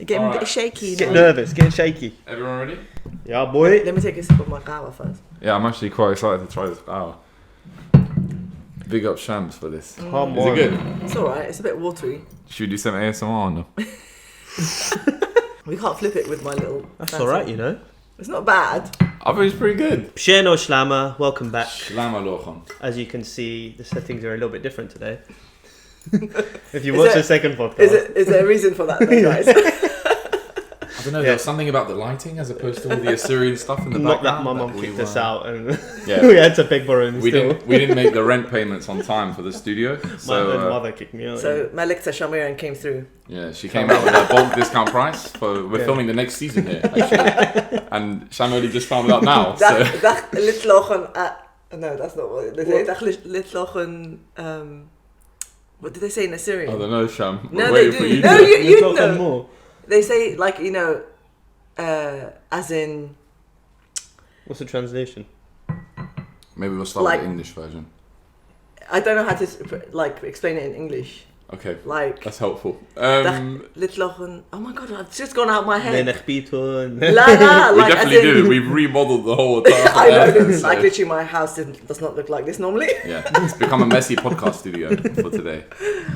getting a bit shaky. Get nervous, getting shaky. Everyone ready? Yeah, boy. Let me take a sip of my kawa first. Yeah, I'm actually quite excited to try this. Wow. Big up Shams for this. Come on. Is it good? It's alright, it's a bit watery. Should we do some ASMR or no? We can't flip it with my little... That's fancy. alright, you know. It's not bad. I think it's pretty good. Pshenah Shlama, welcome back. Teelokhon. As you can see, the settings are a little bit different today. If you watch the second podcast. Is there a reason for that, though, guys? I don't know, there's something about the lighting as opposed to all the Assyrian stuff in the Not background. that my mum kicked us out and Yeah. we had to beg borrowing We still. didn't make the rent payments on time for the studio. So, My mother kicked me out. So Malikta Shamiran came through. yeah, she came out with a bulk discount price. We're filming the next season here, actually. And Sham only just found out now. So. teelokhon. No, that's not what they say. Teelokhon. What did they say in Assyrian? I don't know, Sham. No, We're they waiting for do. you No, to- you Talk know. more. They say, like, you know, as in... What's the translation? Maybe we'll start Like- with the English version. I don't know how to, like, explain it in English. Okay, Like... that's helpful. teelokhon. Oh my god, it's just gone out of my head. Menechbitun. La, We like, definitely as in, do. We've remodeled the whole entire I know, so- like literally my house does not look like this normally. Yeah, it's become a messy podcast studio for today.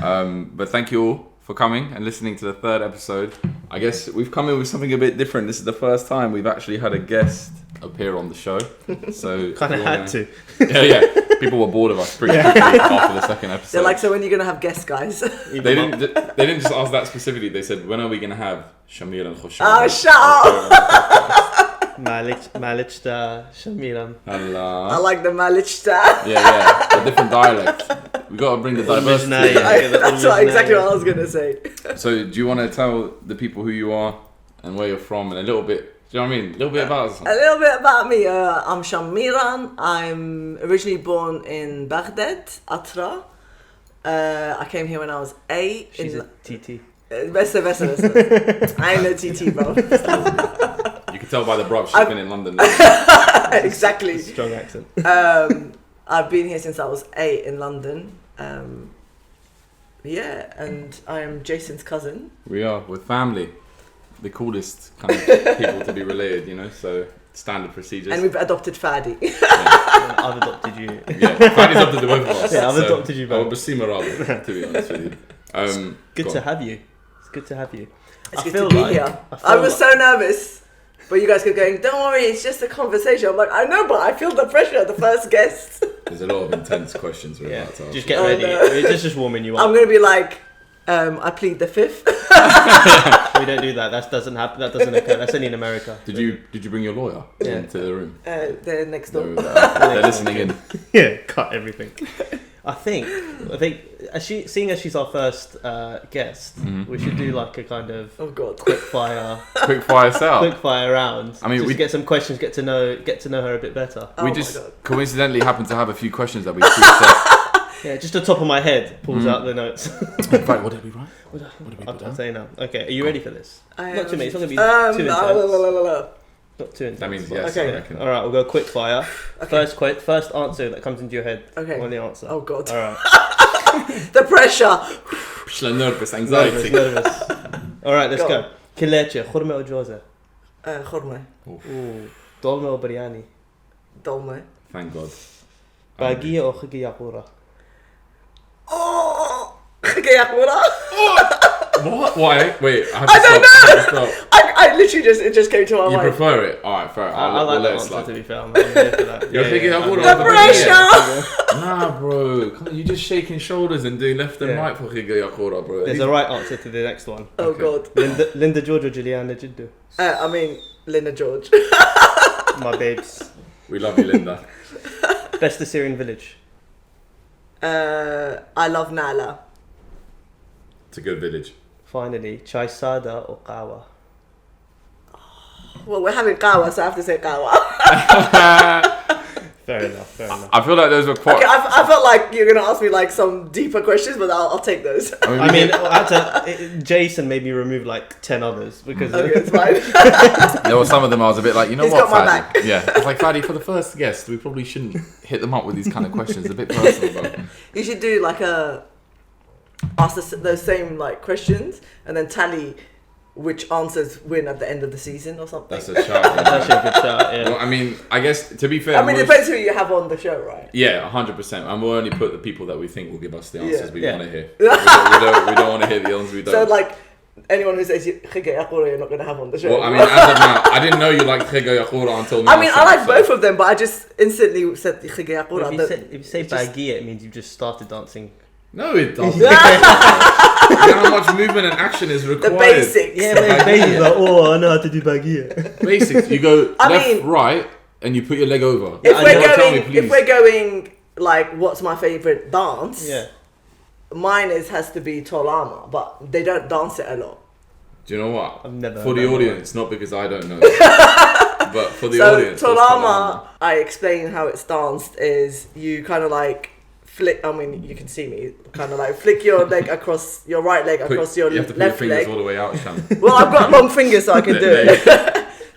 But thank you all for coming and listening to the third episode. I guess we've come in with something a bit different. This is the first time we've actually had a guest appear on the show. So Kind of had to. Yeah. People were bored of us pretty quickly after the second episode. They're like, so when are you going to have guests, guys? They didn't just ask that specifically. They said, when are we going to have Shamiran Khoshaba? Oh, shut up! Malichta Shamiran. I like the Malichta. Yeah, a different dialect. We got to bring the diversity. That's exactly what I was going to say. So, do you want to tell the people who you are and where you're from and a little bit? Do you know what I mean? A little bit about us. A little bit about me. I'm Shamiran. I'm originally born in Baghdad, Atra. I came here when I was 8. She's a TT. Bessa. I ain't no TT, bro. You can tell by the bruv she's been in London. Exactly. Strong accent. I've been here since I was 8 in London. Yeah, and I'm Jason's cousin. We are with family, the coolest kind of people to be related, you know. So standard procedures. And we've adopted Fadi. I've adopted you. Yeah, Fadi's adopted the both of us. Yeah, I've adopted you both. To be honest with you. Good to have you. It's good to have you. It's I good feel to be like- here. I I was so nervous. But you guys kept going, don't worry, it's just a conversation. I'm like, I know, but I feel the pressure of the first guest. There's a lot of intense questions we're Yeah, about to ask. just you. get ready. no. It's just warming you I'm up. going to be like, I plead the fifth. We don't do that. That doesn't happen. That doesn't occur. That's only in America. Did you bring your lawyer into the room? They're next door. They're listening in. Yeah, cut everything. I think seeing as she's our first guest, we should do like a kind of Oh, God. quick fire round. I mean, just we get some questions, get to know her a bit better. Oh We my just God. coincidentally happen to have a few questions that we preset. Yeah, just the top of my head pulls out the notes. Right, what did we write? What did we put I'll down? say now. Okay, are you ready for this? Not too many. It's not gonna be too no. intense. Not too intense. That means but- yes. Okay. I reckon. All right, we'll go quick fire. Okay. First answer that comes into your head. Okay. On the answer. Oh, God. All right. The pressure. Nervous, anxiety. Nervous. All right, let's Go. go. Kileche, khurma or joza? Khurma. Ooh. Dolma or biryani? Dolma. Thank God. Bagiya or khigiyakura? Oh! Khigiyakura. What? Why? Wait, I don't know. I literally it just came to my You mind. prefer it? Alright, fair. I like we'll let that it answer, slide. to be fair. I'm here for that. You're khigiyakura The over pressure. Nah, bro. Come on, you just shaking shoulders and doing left and Yeah. right for khigiyakura, bro. There's a right answer to the next one. Oh, Okay. God. Linda George or Juliana Jiddu? I mean, Linda George. My babes. We love you, Linda. Best Assyrian village? I love Nala. It's a good village. Finally, chai sada or kawa? Well, we're having kawa, so I have to say kawa. Fair enough. I feel like those were quite. Okay, I felt like you're gonna ask me like some deeper questions, but I'll take those. I mean, Jason made me remove like 10 others because Okay, it's fine. there were some of them I was a bit like, you know He's what, got my Fadi? back. Yeah, it's like, Fadi, for the first guest, we probably shouldn't hit them up with these kind of questions. A bit personal, bro. You should do like ask those same like questions and then tally which answers win at the end of the season or something. That's a shout. That's actually a good shout. Yeah. Well, I mean, I guess to be fair, I mean, it depends who you have on the show, right? Yeah, 100%. And we'll only put the people that we think will give us the answers we Yeah. want to hear. We don't want to hear the ones we don't. So, like, anyone who says Khige Yakhura, you're not going to have on the show. Well, I mean, as of now, I didn't know you liked Khige Yakhura until now. I mean, I like both of them, but I just instantly said Khige Yakhura. If you say Bagia, it means you've just started dancing. No, it doesn't. You know how much movement and action is required. The basics. Yeah, but baby's like, oh, I know how to do Bagia. Basics. You go left, right, and you put your leg over. If we're going, like, what's my favourite dance? Yeah. Mine has to be Tolama, but they don't dance it a lot. Do you know what? I've never for heard the that audience, not because I don't know. But for the audience. So Tolama, I explain how it's danced is you kind of like flick, I mean, you can see me, kind of like flick your leg across, your right leg across your left leg. You have to put your fingers all the way out, Sham. Well, I've got long fingers so I can do it.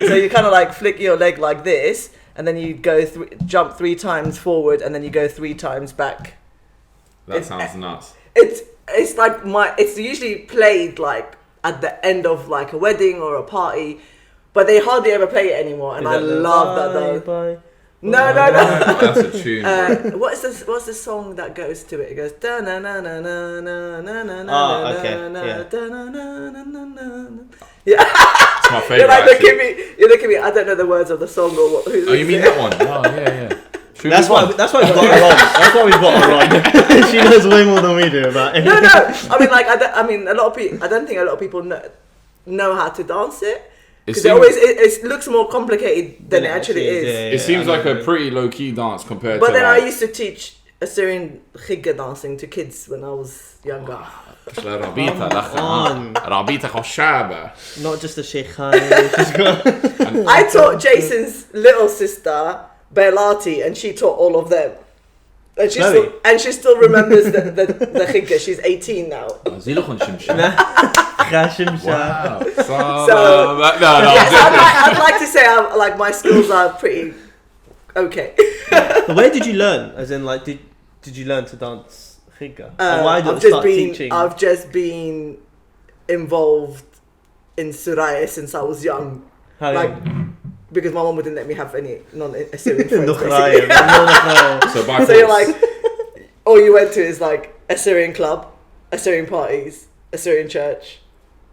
So you kind of like flick your leg like this, and then you go jump 3 times forward, and then you go 3 times back. That sounds nuts. It's like it's usually played like at the end of like a wedding or a party, but they hardly ever play it anymore, and I love that though. Bye. No. That's a tune. What's the song that goes to it? It goes da na na na na na na na na okay. Yeah. It's my favourite. You're looking at me. I don't know the words of the song or what. Oh, you mean that one? Oh, yeah. That's why we've got her on. That's why we've got her on. She knows way more than we do about it. No. I mean, like, a lot of people. I don't think a lot of people know how to dance it. Because it looks more complicated than it actually is. It seems like a pretty low key dance compared to. But then I used to teach Assyrian Khigga dancing to kids when I was younger. Rabita Khoshaba. Not just a sheikhan. I taught Jason's little sister Belati, and she taught all of them. And she still remembers the Khigga. She's 18 now. Wow. So, I'd like to say like my skills are pretty okay. But where did you learn? As in, like, did you learn to dance Khigga? Why did you start teaching? I've just been involved in Suraya since I was young. How young? Because my mom wouldn't let me have any non-Assyrian friends. So you're like, all you went to is like Assyrian club, Assyrian parties, Assyrian church,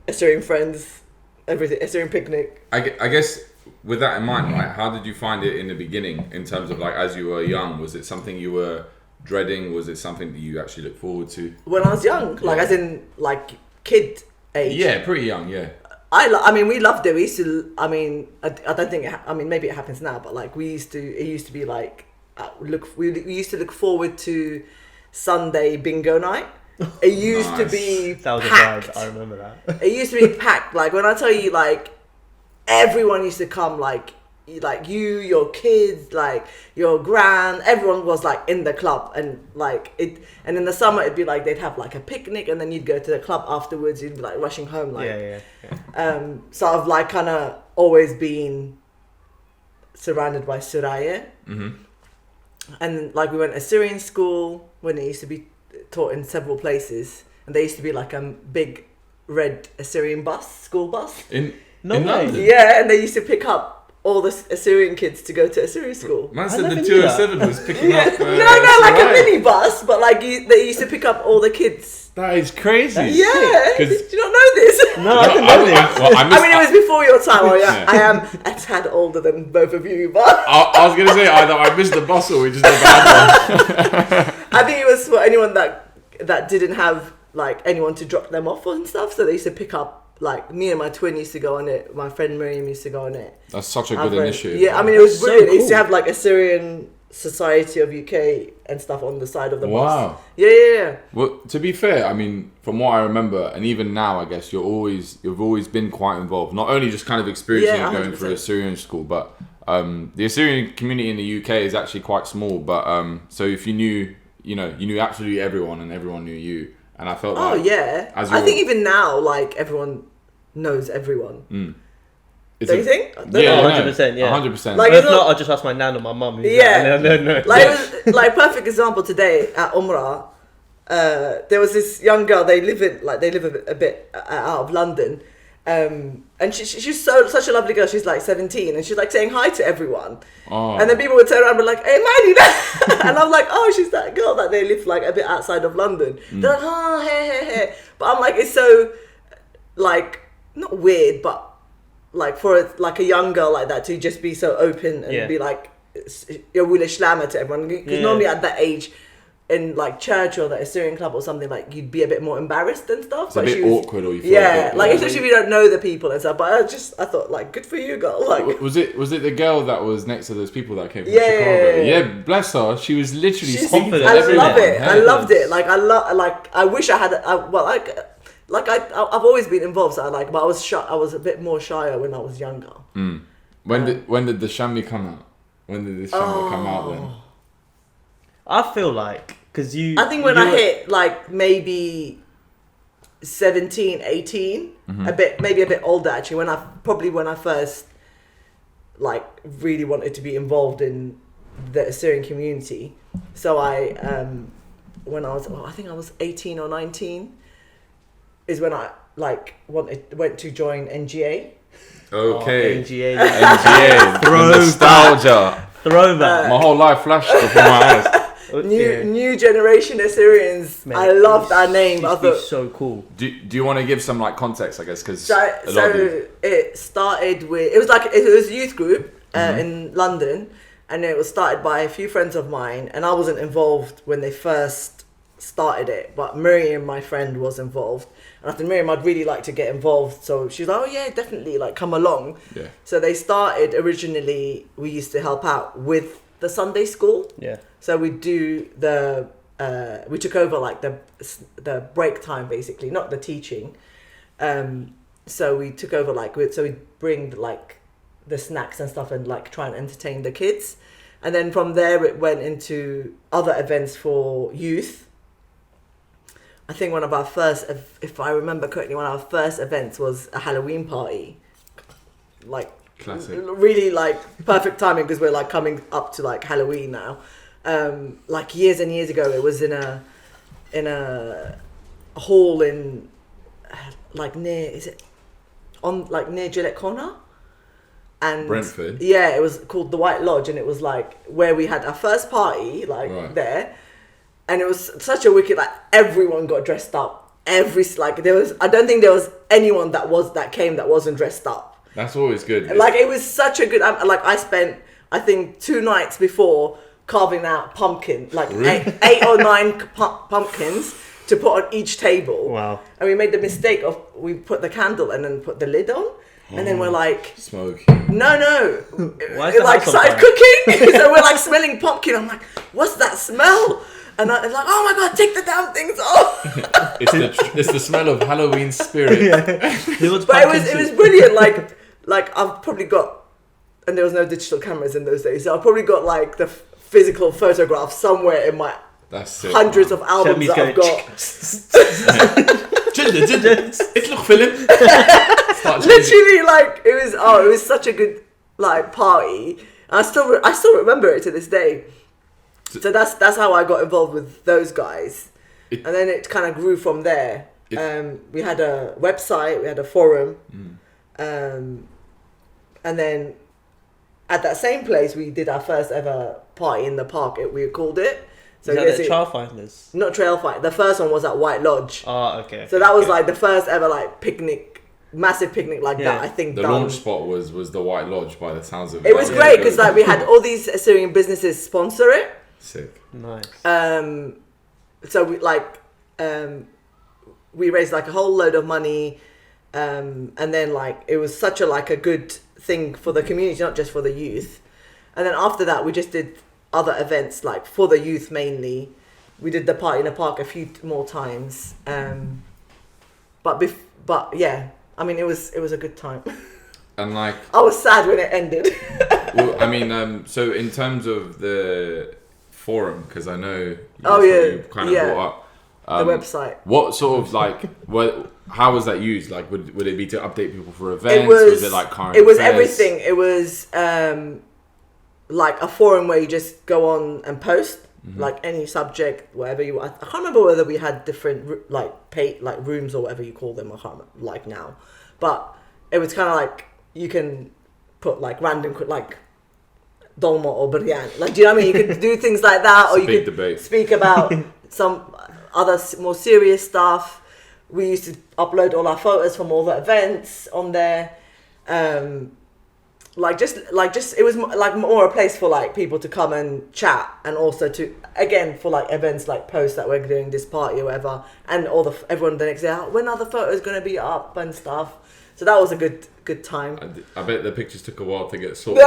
Assyrian friends, everything, Assyrian picnic. I guess with that in mind, right, how did you find it in the beginning in terms of like as you were young? Was it something you were dreading? Was it something that you actually looked forward to? When I was young, like as in like kid age. Yeah, pretty young, yeah. I mean, we loved it. We used to. I mean, I don't think. Maybe it happens now, but like we used to. It used to be like we used to look forward to Sunday bingo night. It used to be that was packed. a vibe. I remember that. It used to be packed. Like when I tell you, like everyone used to come. Like you, your kids, like your gran, everyone was like in the club, and like it. And in the summer, it'd be like they'd have like a picnic, and then you'd go to the club afterwards. You'd be like rushing home, like yeah. So I've like kind of always been surrounded by Suraya, and like we went to Assyrian school when it used to be taught in several places, and there used to be like a big red Assyrian school bus. In London? Yeah, and they used to pick up all the Assyrian kids to go to Assyrian school. Man said the 207 was picking up. No, like a mini bus, but like they used to pick up all the kids. That is crazy. Yeah, did you not know this? No, I didn't know this. I mean, it was before your time. I am a tad older than both of you, but I was gonna say either I missed the bus or we just did a bad one. I think it was for anyone that didn't have like anyone to drop them off and stuff, so they used to pick up. Like me and my twin used to go on it. My friend Miriam used to go on it. That's such a good initiative. Yeah, I mean it was brilliant. Cool. It used to have like Assyrian Society of UK and stuff on the side of the bus. Wow. Yeah. Well, to be fair, I mean, from what I remember, and even now, I guess you've always been quite involved. Not only just kind of experiencing it going through Assyrian school, but the Assyrian community in the UK is actually quite small. But so if you knew, you knew absolutely everyone, and everyone knew you. And I felt like, I think even now, like everyone knows everyone. Mm. Don't you think? Yeah, 100%. Yeah, 100%. Like, if not, I'll just ask my nan or my mum. No. Like perfect example today at Umrah. There was this young girl. They live a bit out of London, And she's such a lovely girl. She's like 17, and she's like saying hi to everyone. Oh. And then people would turn around and be like, "Hey, Maddie!" And I'm like, "Oh, she's that girl that they live like a bit outside of London." They're like, "Oh, hey." But I'm like, it's so like not weird, but like for like a young girl like that to just be so open and be like, "You're really slammer" to everyone, because normally at that age, in like church or the Assyrian club or something, like you'd be a bit more embarrassed and stuff. It's a bit awkward, or you feel like especially if you don't know the people and stuff. But I thought like, good for you, girl. Like, was it the girl that was next to those people that came from Chicago? Yeah, bless her. She was literally confident. I love it. I loved it. Like I wish I had. I've always been involved. So but I was shy. I was a bit more shyer when I was younger. When did the Shami come out? When did the Shami come out then? I feel like, because I think when I hit like maybe 17, 18, maybe a bit older actually, when I first like really wanted to be involved in the Assyrian community. So when I was, I think I was 18 or 19, is when I like went to join NGA. Okay. NGA. Nostalgia. Throwback. My whole life flashed before my eyes. New generation Assyrians. Man, I love that name. I thought so cool. Do you want to give some like context, I guess, because it started with, it was a youth group in London, and it was started by a few friends of mine, and I wasn't involved when they first started it, but Miriam, my friend, was involved. And I said, Miriam, I'd really like to get involved. So she's like, oh yeah, definitely, like come along. Yeah. So they started, originally we used to help out with the Sunday school. Yeah. So we do we took over like the break time, basically, not the teaching. So we took over so we bring like the snacks and stuff and like try and entertain the kids. And then from there it went into other events for youth. I think one of our first, if I remember correctly, one of our first events was a Halloween party. Like, classic. Really like perfect timing, because we're like coming up to like Halloween now. Like years and years ago, it was in a hall in like near near Gillette Corner, and Brentford. Yeah, it was called the White Lodge, and it was like where we had our first party, there. And it was such a wicked, like everyone got dressed up. I don't think there was anyone that came that wasn't dressed up. That's always good. Like it was such a good, I spent, I think 2 nights before carving out pumpkin, like really? 8 or 9 pumpkins to put on each table. Wow. And we made the mistake of, we put the candle and then put the lid on. And then we're like, smoke. No. Why is it like started cooking. So we're like smelling pumpkin. I'm like, what's that smell? And I'm like, oh my God, take the damn things off. It's the smell of Halloween spirit. Yeah. But it was brilliant. Like I've probably got, and there was no digital cameras in those days, so I've probably got like the physical photograph somewhere in my hundreds of albums that I've got. It's look film. Literally, like it was such a good like party. I still remember it to this day. So that's how I got involved with those guys, and then it kind of grew from there. We had a website, we had a forum, and then at that same place we did our first ever party in the park. We called it. So is that Trailfinders? Not Trailfinder. The first one was at White Lodge. Oh, okay. So that was like the first ever like picnic, massive picnic like that. I think the launch spot was the White Lodge by the sounds of it. It was great because like we had all these Assyrian businesses sponsor it. Sick. Nice. So we raised like a whole load of money, and then like it was such a good thing for the community, not just for the youth. And then after that, we just did other events like for the youth mainly. We did the party in the park a few more times, but yeah, I mean it was a good time. And like I was sad when it ended. Well, I mean, so in terms of the forum, because I know you kind of brought up the website. What sort of like how was that used? Like would it be to update people for events? Was it like current It was affairs? everything. It was like a forum where you just go on and post like any subject, whatever you want. I can't remember whether we had different like rooms or whatever you call them. I can't remember, like now. but it was kind of like you can put like random like dolma or biryani. Like, do you know what I mean? You could do things like that, or you could debate. speak about some other more serious stuff. We used to upload all our photos from all the events on there. Just it was like more a place for like people to come and chat, and also to again for like events like posts that we're doing this party or whatever, and everyone the next day, when are the photos going to be up and stuff. So that was a good time. I bet the pictures took a while to get sorted.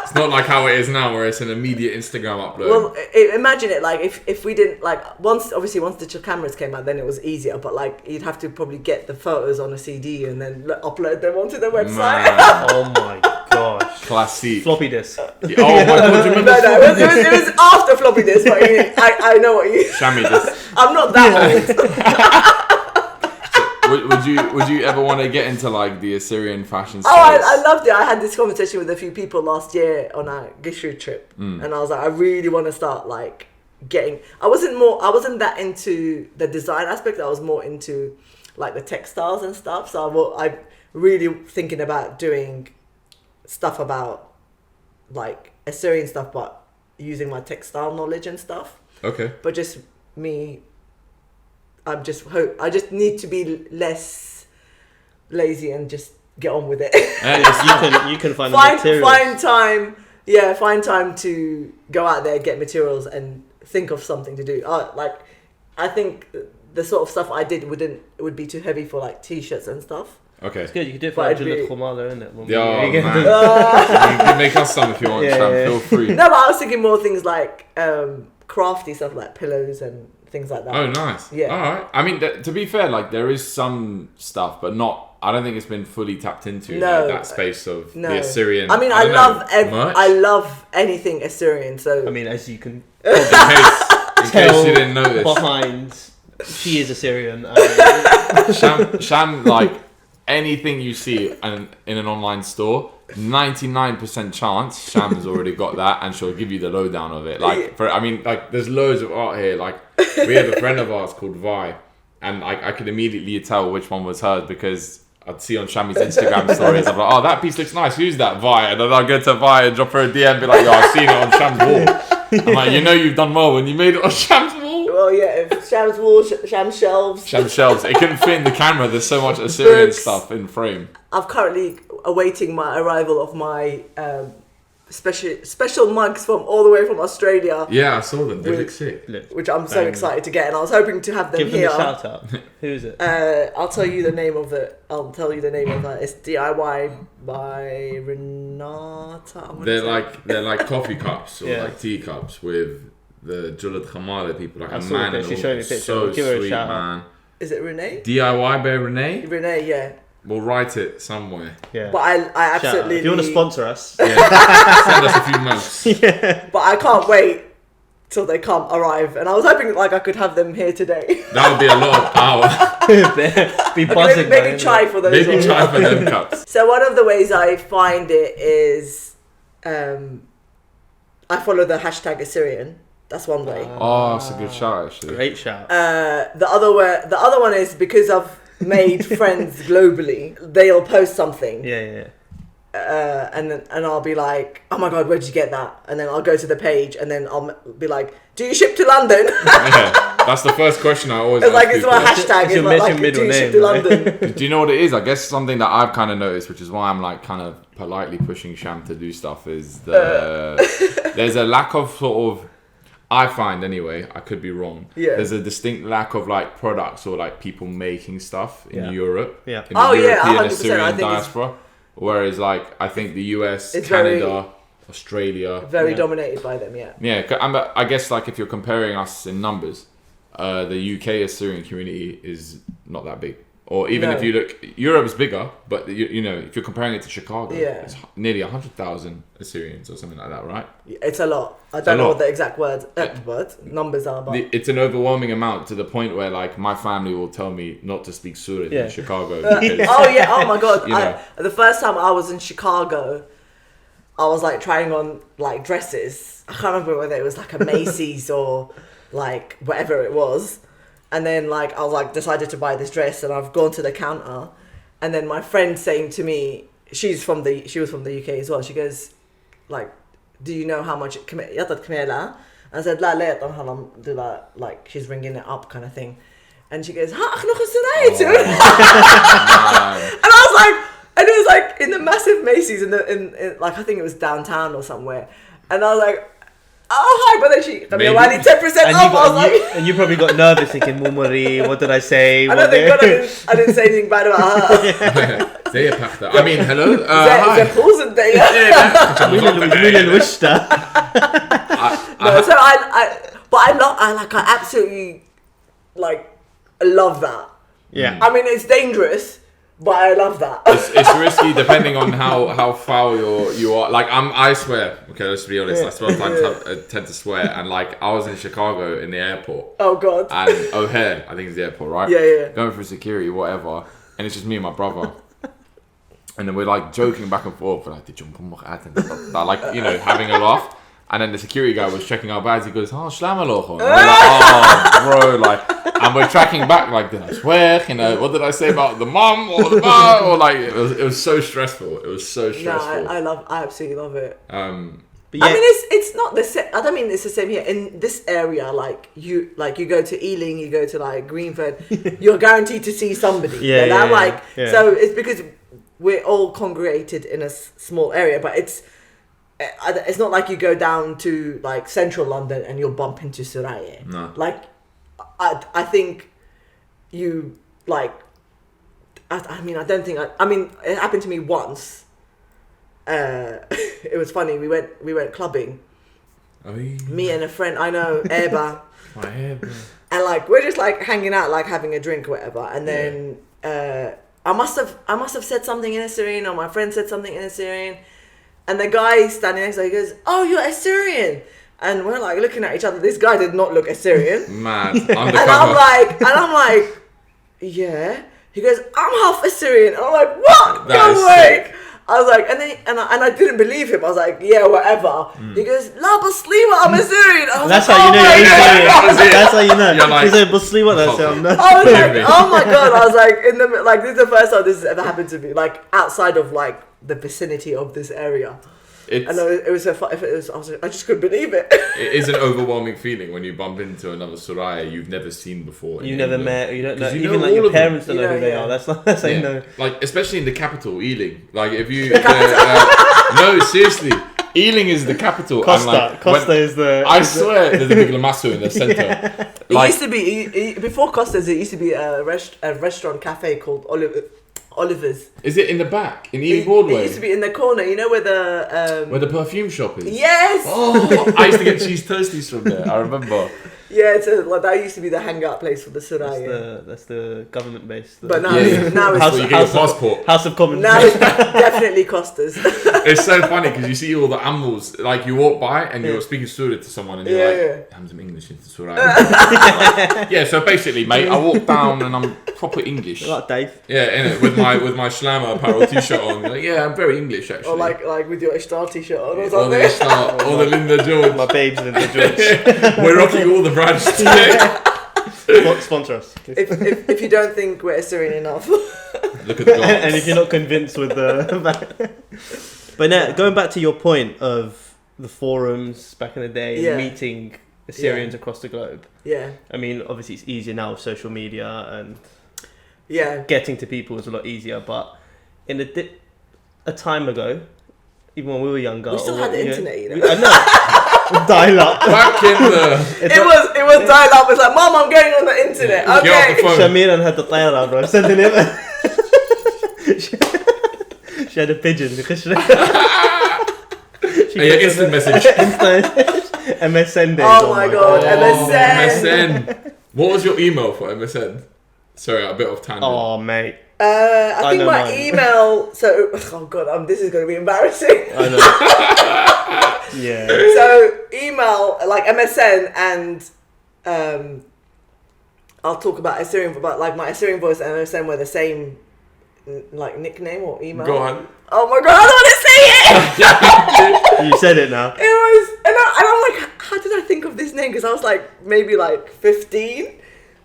It's not like how it is now, where it's an immediate Instagram upload. Well, imagine it like if we didn't like once the cameras came out, then it was easier. But like you'd have to probably get the photos on a CD and then upload them onto the website. Oh my gosh. Classic. Floppy disk. Oh my god, do you remember? No, it was after floppy disk. But I know what you. Shammy disk. I'm not that old. Would you ever want to get into like the Assyrian fashion space? Oh, I loved it. I had this conversation with a few people last year on a Gishu trip, and I was like, I really want to start like getting. I wasn't that into the design aspect. I was more into like the textiles and stuff. So I'm really thinking about doing stuff about like Assyrian stuff, but using my textile knowledge and stuff. Okay. But just me. I just need to be less lazy and just get on with it. You can find the materials. Find time to go out there, get materials, and think of something to do. I think the sort of stuff I did would be too heavy for like t-shirts and stuff. Okay. It's good. You could do it for teelokhon, isn't it? Man. You can make us some if you want, Sham. Feel free. No, but I was thinking more things like crafty stuff like pillows and things like that. Oh, nice. Yeah. All right. I mean, to be fair, like there is some stuff, but not. I don't think it's been fully tapped into that space of the Assyrian. I mean, I love anything Assyrian. So I mean, as you can in case you didn't notice, behind she is Assyrian. Sham, like anything you see in an online store, 99% chance Sham's already got that, and she'll give you the lowdown of it. Like, there's loads of art here. Like, we have a friend of ours called Vi, and I could immediately tell which one was hers because I'd see on Shami's Instagram stories. I'm like, oh, that piece looks nice. Who's that? Vi? And then I'll go to Vi and drop her a DM and be like, yo, I've seen it on Sham's wall. I'm like, you've done well when you made it on Sham's wall. Well, yeah, if Sham's wall, Sham's shelves. Sham's shelves. It couldn't fit in the camera. There's so much Assyrian stuff in frame. I'm currently awaiting my arrival of my special mugs from all the way from Australia. Yeah, I saw them. They look sick. Which I'm so excited to get, and I was hoping to have them Give them here. a shout out. Who is it? I'll tell you the name of it. It's DIY by Renata. They're like coffee cups or like tea cups with the Julad Khamala people, like a man and all. She showed me a picture. So give her a sweet, shout man. out. Is it Renee? DIY by Renee? Renee, yeah. We'll write it somewhere. Yeah. But I absolutely. If you want to sponsor us, send us a few mugs. Yeah. But I can't wait till they arrive, and I was hoping like I could have them here today. That would be a lot of power. Be buzzing. Maybe try for those. Maybe try for them cups. So one of the ways I find it is, I follow the hashtag Assyrian. That's one way. Oh, that's a good shout, actually. Great shout. The other one is because I've made friends globally. They'll post something. Yeah. And I'll be like, oh my god, where'd you get that? And then I'll go to the page, and then I'll be like, do you ship to London? Yeah, that's the first question I always ask it's my hashtag. It's like, do you ship to London? Do you know what it is? I guess something that I've kind of noticed, which is why I'm like kind of politely pushing Sham to do stuff, is there's a lack of sort of, I find anyway, I could be wrong. Yeah. There's a distinct lack of like products or like people making stuff in Europe. Yeah. In the European 100%. Assyrian diaspora. Whereas like I think the US, Canada, Australia, very dominated by them. Yeah. Yeah, I guess like if you're comparing us in numbers, the UK Assyrian community is not that big. Or even if you look, Europe is bigger, but you know, if you're comparing it to Chicago, it's nearly 100,000 Assyrians or something like that, right? It's a lot. I don't know what the exact numbers are, but it's an overwhelming amount to the point where like my family will tell me not to speak Surat in Chicago. Because, oh my god! You know. The first time I was in Chicago, I was like trying on like dresses. I can't remember whether it was like a Macy's or like whatever it was. And then like I was like decided to buy this dress, and I've gone to the counter, and then my friend saying to me, she was from the UK as well. She goes, like, do you know how much yatat kmela? I said, la la do that, like she's ringing it up kind of thing. And she goes, ha, and I was like, and it was like in the massive Macy's in like I think it was downtown or somewhere. And I was like, oh hi, but then she I 10% off. And you probably got nervous thinking, Mumari, what did I say? I don't think God, I didn't say anything bad about her. I mean, hello. Hi. No, so I absolutely like love that. Yeah. I mean, it's dangerous, but I love that. It's risky depending on how foul you are. Like I swear. Okay, let's be honest. I tend to swear, and like I was in Chicago in the airport. Oh God. And O'Hare, I think it's the airport, right? Yeah. Going through security, whatever, and it's just me and my brother. And then we're like joking back and forth, like like having a laugh. And then the security guy was checking our bags. He goes, "Oh, teelokhon." And we're like, "Oh, bro!" Like, and we're tracking back. Like, did I swear? What did I say about the mum or the bar? Or like, it was so stressful. It was so stressful. No, I absolutely love it. But yeah. I mean, it's not the same. I don't mean it's the same here in this area. Like you go to Ealing, you go to like Greenford, you're guaranteed to see somebody. So it's because we're all congregated in a small area, but it's not like you go down to like central London and you'll bump into Suraya. No. Like, I think you like. I mean, it happened to me once. It was funny. We went clubbing. Me and a friend I know, Eba. And like we're just like hanging out, like having a drink or whatever. And then I must have said something in Assyrian, or my friend said something in Assyrian. And the guy standing next to me, he goes, "Oh, you're Assyrian." And we're like looking at each other. This guy did not look Assyrian. Mad. And I'm like, yeah. He goes, "I'm half Assyrian." And I'm like, what? No way. Sick. I was like, and I didn't believe him. I was like, yeah, whatever. He goes, "La Basliwa, I'm Assyrian." I was that's like, how you know you're Assyrian. That's how you know. You're like, he said Basliwa. That's how I'm not. I was like, oh my God. I was like, this is the first time this has ever happened to me. Like outside of like the vicinity of this area. I know it was I just couldn't believe it. It is an overwhelming feeling when you bump into another Suraya you've never seen before. You never met, you don't know. You even know like your parents don't know who they are. That's how you know. Like especially in the capital, Ealing. Like if you no, seriously, Ealing is the capital. Costa is the. I swear, there's a big Lamasu in the center. It used to be before Costa's. It used to be a restaurant cafe called Oliver's. Is it in the back in Ealing Broadway? It used to be in the corner. You know where the perfume shop is. Yes. Oh, I used to get cheese toasties from there. I remember. Yeah, that used to be the hangout place for the Suraya. That's the government base. But now it's you get your passport. House of Commons. Now it's definitely Costa's. It's so funny because you see all the animals, like you walk by and you're speaking Surah to someone and you're like, "I'm some English into Surah." Yeah, so basically, mate, I walk down and I'm proper English. Like Dave. Yeah, innit, with my Shlama apparel t-shirt on. Like, yeah, I'm very English actually. Or like with your Ishtar t-shirt on or Or something. the Ishtar, or the Linda George. My babes Linda George. We're rocking all the brands today. Sponsor us. If you don't think we're Assyrian enough. Look at the goals. And if you're not convinced with the... But now, going back to your point of the forums back in the day, and meeting Assyrians across the globe. Yeah. I mean, obviously it's easier now with social media and getting to people is a lot easier. But in a time ago, even when we were younger, we still had the internet. I know. Dial up. Back in the... It was dial up. It's like, "Mom, I'm going on the internet." Okay. Get off the phone. Shamiran had the tayara, bro. Sending it. She had a pigeon. Instant message. MSN days. Oh my God, MSN. What was your email for MSN? Sorry, a bit of tangent. Oh, mate. I think my email. So, oh God, this is going to be embarrassing. I know. Yeah. So, email like MSN and I'll talk about Assyrian, but like my Assyrian voice and MSN were the same, like nickname or email. Go on. Oh my God, I don't want to say it. You said it now. It was, and I'm like, how did I think of this name? Because I was like maybe like 15.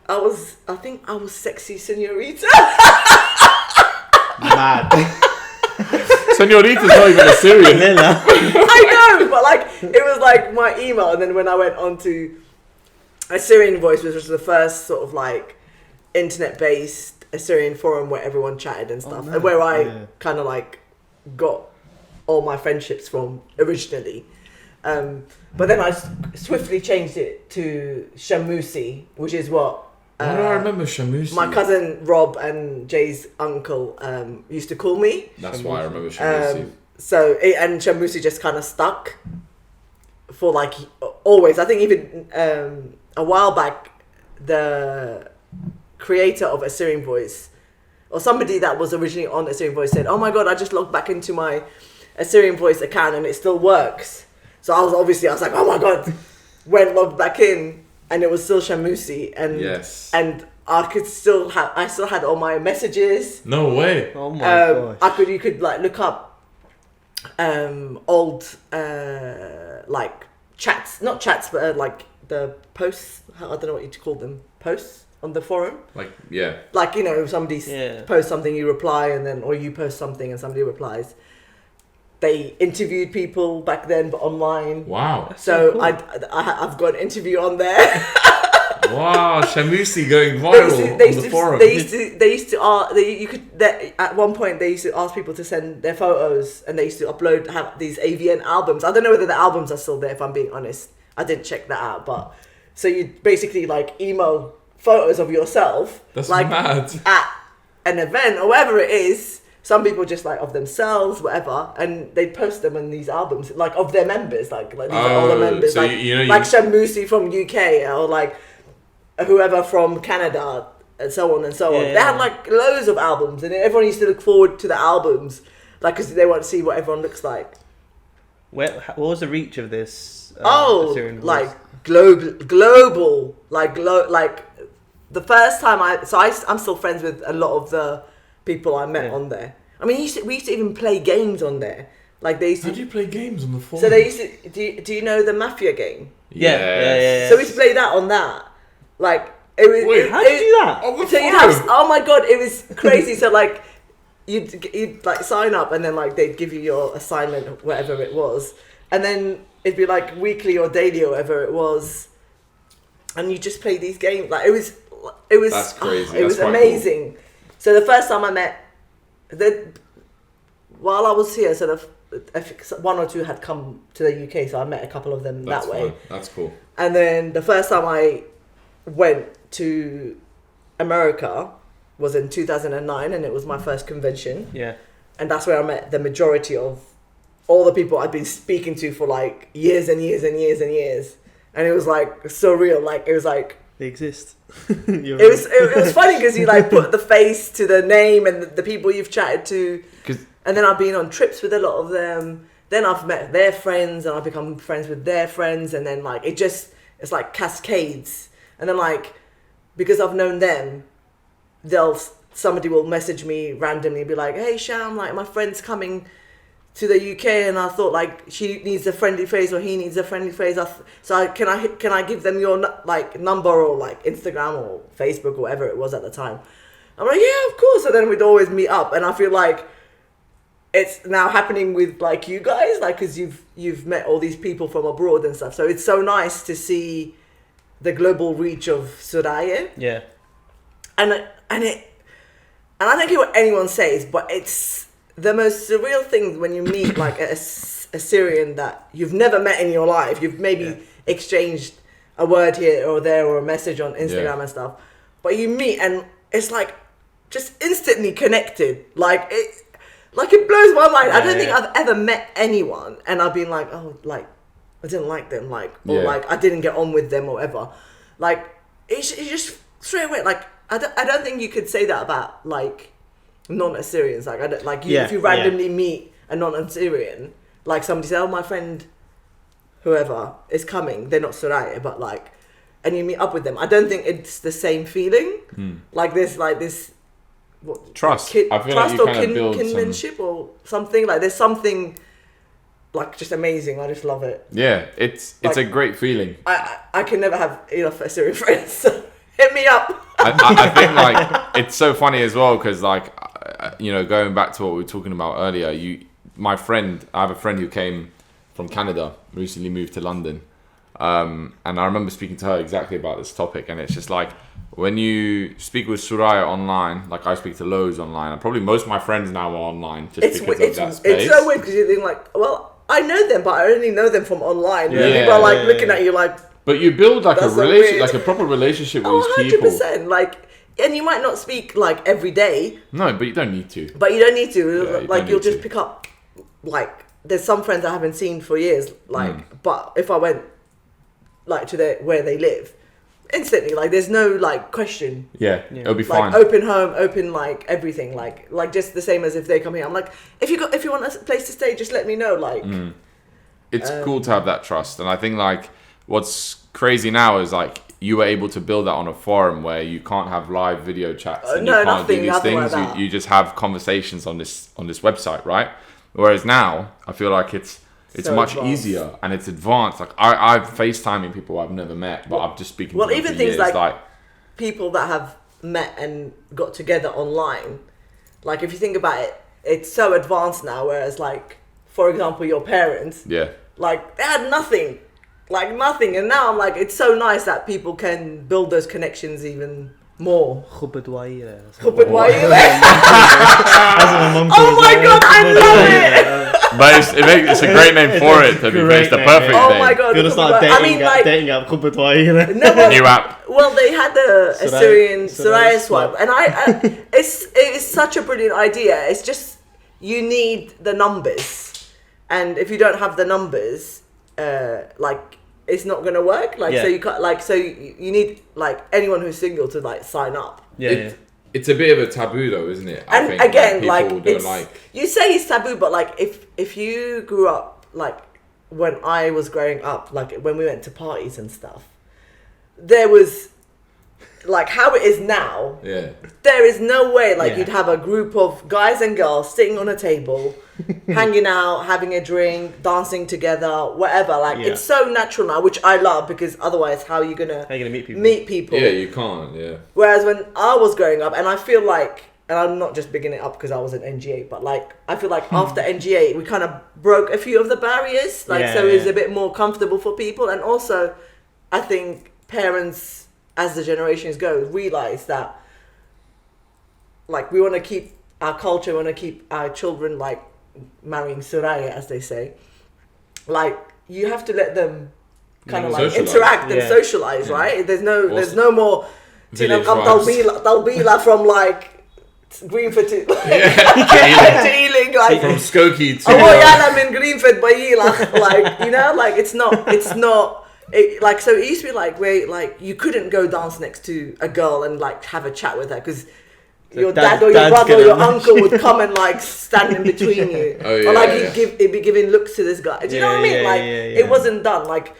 I think I was sexy senorita. Mad. Senorita's not even Assyrian. I know, but like it was like my email, and then when I went on to Assyrian Voice, which was the first sort of like internet-based Assyrian forum where everyone chatted and stuff, and where I kind of like got all my friendships from originally. But then I swiftly changed it to Shamusi, which is what. Why do I remember Shamusi? My cousin Rob and Jay's uncle used to call me. That's why I remember Shamusi. And Shamusi just kind of stuck for like always. I think even a while back, the creator of Assyrian Voice, or somebody that was originally on Assyrian Voice, said, "Oh my god, I just logged back into my Assyrian Voice account and it still works." So I was like, "Oh my god," went logged back in and it was still Shamusi, and and I still had all my messages. No way. Oh my gosh. You could like look up old like chats, not chats, but like the posts. I don't know what you call them. Posts on the forum. Like somebody posts something, you reply, and then or you post something and somebody replies. They interviewed people back then, but online. Wow. So cool. I've got an interview on there. Wow, Shamusi going viral on the forum. At one point they used to ask people to send their photos, and they used to have these AVN albums. I don't know whether the albums are still there, if I'm being honest. I didn't check that out, but so you basically like email photos of yourself. That's like mad. At an event or whatever it is. Some people just like of themselves, whatever, and they'd post them in these albums, like of their members, like these are all the members, so like Shamusi from UK or like whoever from Canada, and so on and so on. They had like loads of albums, and everyone used to look forward to the albums, like because they want to see what everyone looks like. What was the reach of this? Like global, like the first time I'm still friends with a lot of the people I met on there. I mean, we used to even play games on there. Like they used to. How do you play games on the phone? So they used to. Do you know the Mafia game? Yeah. So we used to play that on that. Like it was. Wait, how did you do that? On the so you'd have. Oh my god, it was crazy. So like, you'd like sign up, and then like they'd give you your assignment, whatever it was, and then it'd be like weekly or daily or whatever it was, and you just play these games. Like it was. That's crazy. It was amazing. Cool. So the first time I met, while I was here, one or two had come to the UK, so I met a couple of them that way. Fun. That's cool. And then the first time I went to America was in 2009, and it was my first convention. Yeah. And that's where I met the majority of all the people I'd been speaking to for like years and years and years and years. And it was like surreal. Like it was like they exist. It was funny because you like put the face to the name and the people you've chatted to, and then I've been on trips with a lot of them. Then I've met their friends and I've become friends with their friends, and then like it's like cascades. And then like because I've known them, somebody will message me randomly and be like, "Hey Sham, like my friend's coming to the UK, and I thought like she needs a friendly face or he needs a friendly face. Can I give them your like number or like Instagram or Facebook or whatever it was at the time?" I'm like, "Yeah, of course." And then we'd always meet up, and I feel like it's now happening with like you guys, like because you've met all these people from abroad and stuff. So it's so nice to see the global reach of Suraya. Yeah. And I don't care what anyone says, but it's the most surreal thing when you meet like a Assyrian that you've never met in your life. You've maybe exchanged a word here or there or a message on Instagram and stuff, but you meet and it's like just instantly connected. Like it blows my mind. I don't think I've ever met anyone and I've been like, oh, like I didn't like them, like or like I didn't get on with them or whatever. Like it's just straight away. Like I don't think you could say that about like non-Assyrians. Like I don't like you if you randomly meet a non-Assyrian, like somebody say, "Oh, my friend whoever is coming," they're not Suraya, but like, and you meet up with them, I don't think it's the same feeling. Like this trust. I feel trust like you or kind of build kinship or something. Like there's something like just amazing. I just love it. Yeah, it's like, a great feeling. I can never have enough Assyrian friends. So hit me up. I think like it's so funny as well because like going back to what we were talking about earlier, I have a friend who came from Canada, recently moved to London. And I remember speaking to her exactly about this topic, and it's just like, when you speak with Soraya online, like I speak to loads online, and probably most of my friends now are online because of that space. It's so weird because you think like, well, I know them, but I only know them from online. Yeah. People are like looking at you like. But you build like a relationship, like a proper relationship with these people. 100%. Like, and you might not speak like every day. No, but you don't need to. Like you'll just pick up. Like, there's some friends I haven't seen for years. Like, but if I went like to where they live, instantly, like there's no like question. Yeah. It'll be fine. Like open home, open like everything, like just the same as if they come here. I'm like, if you want a place to stay, just let me know. Like, it's cool to have that trust, and I think like what's crazy now is like you were able to build that on a forum where you can't have live video chats and you can't do these things. Like you just have conversations on this website, right? Whereas now I feel like it's so much easier and it's advanced. Like I'm FaceTiming people I've never met, but I'm just speaking to them even for things years. like people that have met and got together online. Like if you think about it, it's so advanced now. Whereas like, for example, your parents, like they had nothing, and now I'm like, it's so nice that people can build those connections even more. Oh my god, I love it! But it's a great name for it. To be fair, it's the perfect name. Oh my god! You're gonna start dating app. New app. Well, they had the Assyrian Soraya swap, and it's such a brilliant idea. It's just you need the numbers, and if you don't have the numbers, like it's not gonna work. Like so you can't you need like anyone who's single to like sign up. It's a bit of a taboo though, isn't it? I think again, like you say it's taboo, but like if you grew up like when I was growing up, like when we went to parties and stuff, there was like how it is now. Yeah. There is no way like you'd have a group of guys and girls sitting on a table, hanging out, having a drink, dancing together, whatever. Like it's so natural now, which I love because otherwise, how are you gonna meet people? Yeah, you can't. Yeah. Whereas when I was growing up, and I feel like, and I'm not just bigging it up because I was at NGA, but like I feel like after NGA, we kind of broke a few of the barriers. So it's a bit more comfortable for people, and also I think parents, as the generations go, realize that like we want to keep our culture, we want to keep our children like marrying Soraya, as they say. Like you have to let them kind of like interact and socialize, right? There's no more Dalbila from like Greenford to Ealing, like from Skokie to I'm in Greenford Bayila, like like it's not like so it used to be like where like you couldn't go dance next to a girl and like have a chat with her because your dad or your brother or your uncle would come and like stand in between you, or like he'd be giving looks to this guy. Do you know what I mean? Like it wasn't done like,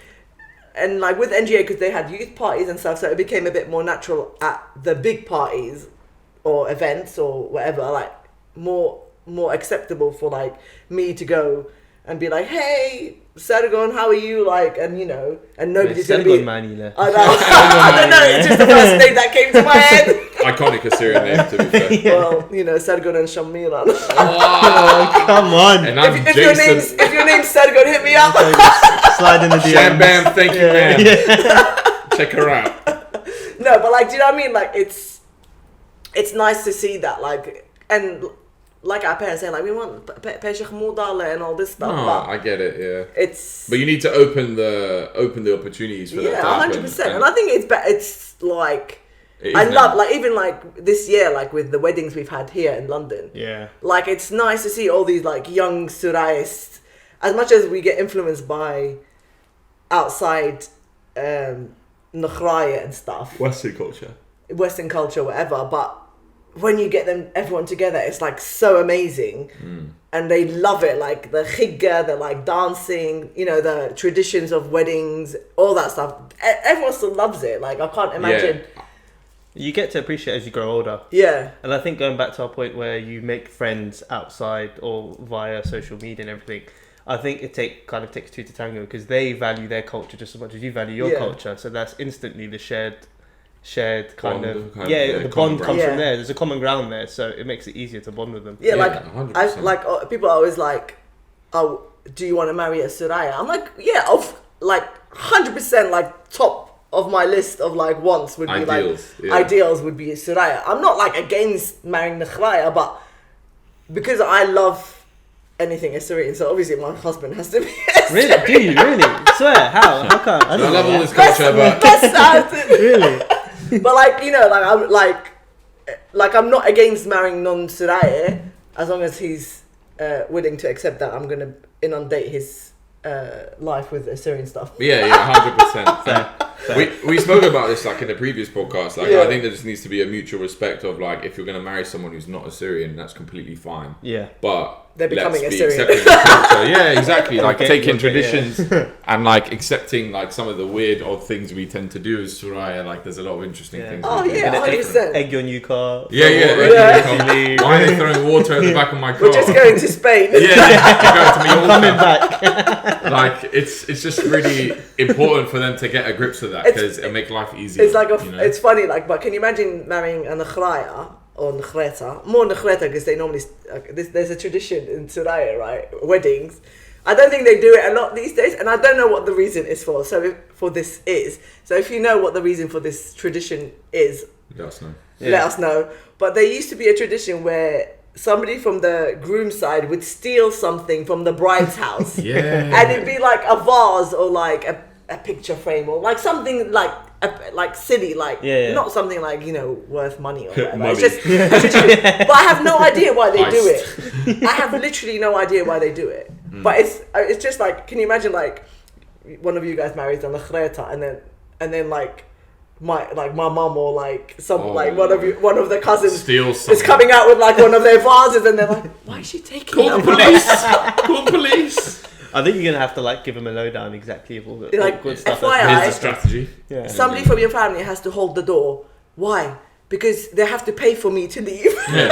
and like with NGA because they had youth parties and stuff, so it became a bit more natural at the big parties or events or whatever, like more acceptable for like me to go and be like, hey, Sargon, how are you? Like, and and nobody's gonna be. I don't know. It's just the first name that came to my head. Iconic Assyrian name, to be fair. Well, Sargon and Shamiran. Oh, come on! And I'm Jason. If your name's Sargon, hit me up. Slide in the DM. Sham bam, thank you, man. Check her out. No, but like, do you know what I mean? Like, it's nice to see that, like, and. Like our parents say, like we want Peshach Mudale and all this stuff. No, I get it. Yeah, but you need to open the opportunities for that to happen. 100%. And I think it's better. It's like I love like even like this year, like with the weddings we've had here in London. Yeah, like it's nice to see all these like young Suraists. As much as we get influenced by outside Nakhraya and stuff, Western culture, whatever, but. When you get everyone together, it's like so amazing, and they love it. Like the khigga, the like dancing, the traditions of weddings, all that stuff. Everyone still loves it. Like I can't imagine. Yeah. You get to appreciate as you grow older. Yeah. And I think going back to our point where you make friends outside or via social media and everything, I think it takes two to tango because they value their culture just as much as you value your culture. So that's instantly the shared shared kind of the common bond comes ground. from there. There's a common ground there, so it makes it easier to bond with them. Yeah, like 100%. people are always like, "Oh, do you want to marry a Suraya?" I'm like, "Yeah, like 100%." Like top of my list of like wants would be ideals would be a Suraya. I'm not like against marrying the Khraya, but because I love anything Assyrian, so obviously my husband has to be Assyrian. Really? Do you really? Swear? How come? I don't love know all this culture, but really. But like I'm like I'm not against marrying non-Suraya as long as he's willing to accept that I'm gonna inundate his life with Assyrian stuff. Yeah, 100%. We spoke about this like in the previous podcast. Like I think there just needs to be a mutual respect of like if you're gonna marry someone who's not Assyrian, that's completely fine. Yeah. But they're becoming let's Assyrian. be accepting the culture. Yeah, exactly. Like taking traditions and like accepting like some of the weird odd things we tend to do as Suraya. Like there's a lot of interesting things. Oh yeah, 100%. Egg your new car. Yeah. Why are they throwing water at the back of my car? We're just going to Spain. Going to Mallorca. Coming back. Like it's just really important for them to get a grip to that because it'll make life easier. It's like it's funny, like, but can you imagine marrying a Nakhraya or Nakhreta? More Nakhreta because they normally there's a tradition in Suraya, right? Weddings. I don't think they do it a lot these days, and I don't know what the reason is for. So if you know what the reason for this tradition is, let us know. Let us know. But there used to be a tradition where somebody from the groom's side would steal something from the bride's house. And it'd be like a vase or like a picture frame or like something like silly, not something like, worth money or whatever. It's just a tradition. But I have no idea why they do it. I have literally no idea why they do it. But it's just like, can you imagine like one of you guys marries on the Khreta and then like my mum or like one of the cousins steals is coming out with like one of their vases and they're like, why is she taking Call the police! Call the police! I think you're gonna have to like give them a lowdown exactly of all the good stuff. FYI, here's the strategy. Yeah. Somebody from your family has to hold the door. Why? Because they have to pay for me to leave. They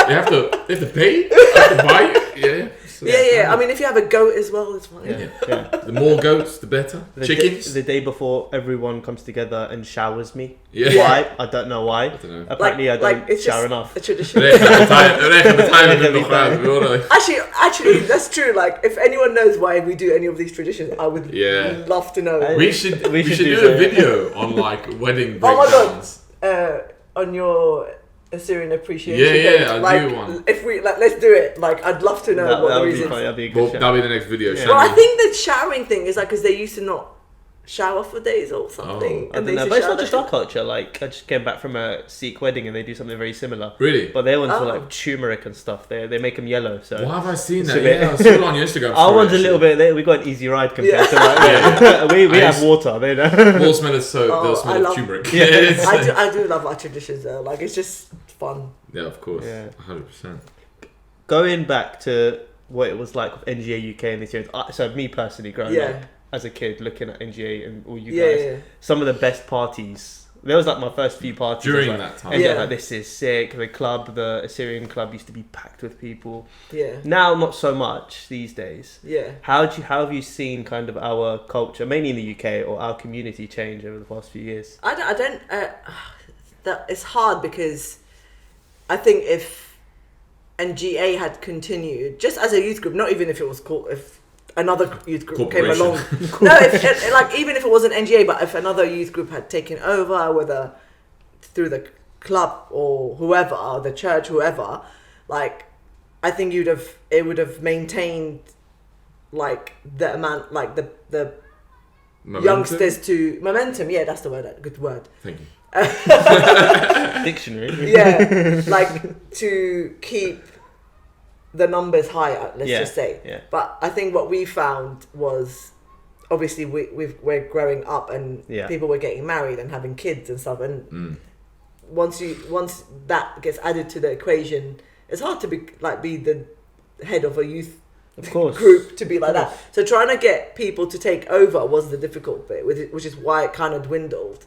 have to pay. They have to buy it. Yeah. So I mean, if you have a goat as well, it's fine. Yeah. The more goats, the better. Chickens. The day before, everyone comes together and showers me. Yeah. Why? I don't know why. Apparently, I don't shower enough. A tradition. Actually, that's true. Like, if anyone knows why we do any of these traditions, I would love to know. We should do a video on like wedding breakdowns. Oh my god! On your Assyrian appreciation. I do one. If we let's do it. Like, I'd love to know what the reason is. That'll be a good show. That'll be the next video. Well, I think the showering thing is like because they used to not shower for days or something. I don't know, but it's not just our culture. Like, I just came back from a Sikh wedding and they do something very similar. Really? But their ones were like turmeric and stuff. They make them yellow. So why have I seen that? I saw it on your Instagram. Our one's a little bit. We got an easy ride compared to that. We have water. They don't. All smell of soap. They'll smell of turmeric. I do love our traditions though. Like, it's just fun. Yeah, of course. 100%. Going back to what it was like with NGA UK in this year. So me personally, growing up as a kid, looking at NGA and all you guys, some of the best parties. There was like my first few parties during that time. Like, this is sick. The Assyrian club used to be packed with people. Yeah. Now not so much these days. Yeah. How have you seen kind of our culture, mainly in the UK, or our community change over the past few years? I don't. That it's hard because I think if NGA had continued just as a youth group, not even if it was called if another youth group came along. No, even if it wasn't NGA, but if another youth group had taken over, whether through the club or whoever, or the church, whoever, like, I think it would have maintained like the amount, like the youngsters to momentum. Yeah, that's the word. Good word. Thank you. Dictionary. Yeah, like to keep the numbers higher, let's just say. Yeah. But I think what we found was obviously we're growing up and people were getting married and having kids and stuff, and once that gets added to the equation, it's hard to be the head of a youth group to be like that. So trying to get people to take over was the difficult bit, which is why it kind of dwindled.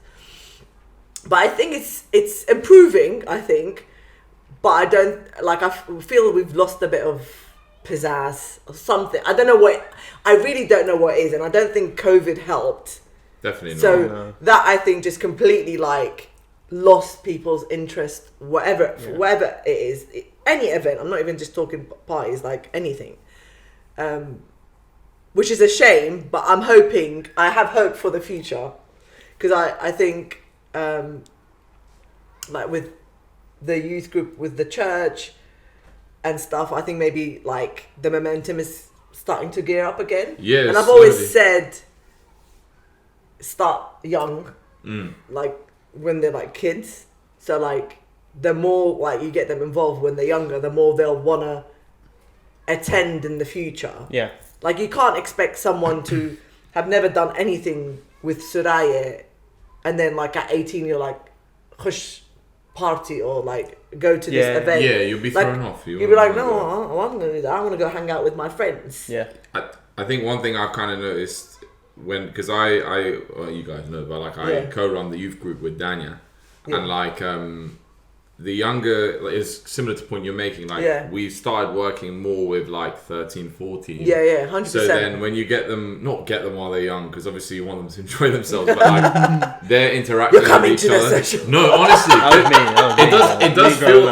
But I think it's improving, I think. But I don't, I feel we've lost a bit of pizzazz or something. I don't know what, I really don't know what it is. And I don't think COVID helped Definitely not. So that I think just completely like lost people's interest, whatever it is, any event. I'm not even just talking parties, like anything. Which is a shame, but I have hope for the future, because I think like with the youth group, with the church and stuff, I think maybe like the momentum is starting to gear up again. Yeah, and I've always said start young, like when they're like kids. So like the more like you get them involved when they're younger, the more they'll wanna attend in the future. Yeah. Like you can't expect someone to have never done anything with Suraya, and then like at 18 you're like, hush, party or like go to this event. Yeah, you'll be thrown off. You'll be like, no, I'm gonna do that. I want to go hang out with my friends. Yeah. I think one thing I've kind of noticed because well, you guys know, but like I co-run the youth group with Dania, and like the younger, like, it's similar to the point you're making, like we started working more with like 13, 14. Yeah, 100%. So then when you not get them while they're young, because obviously you want them to enjoy themselves, but like they're interacting with each other. No, honestly,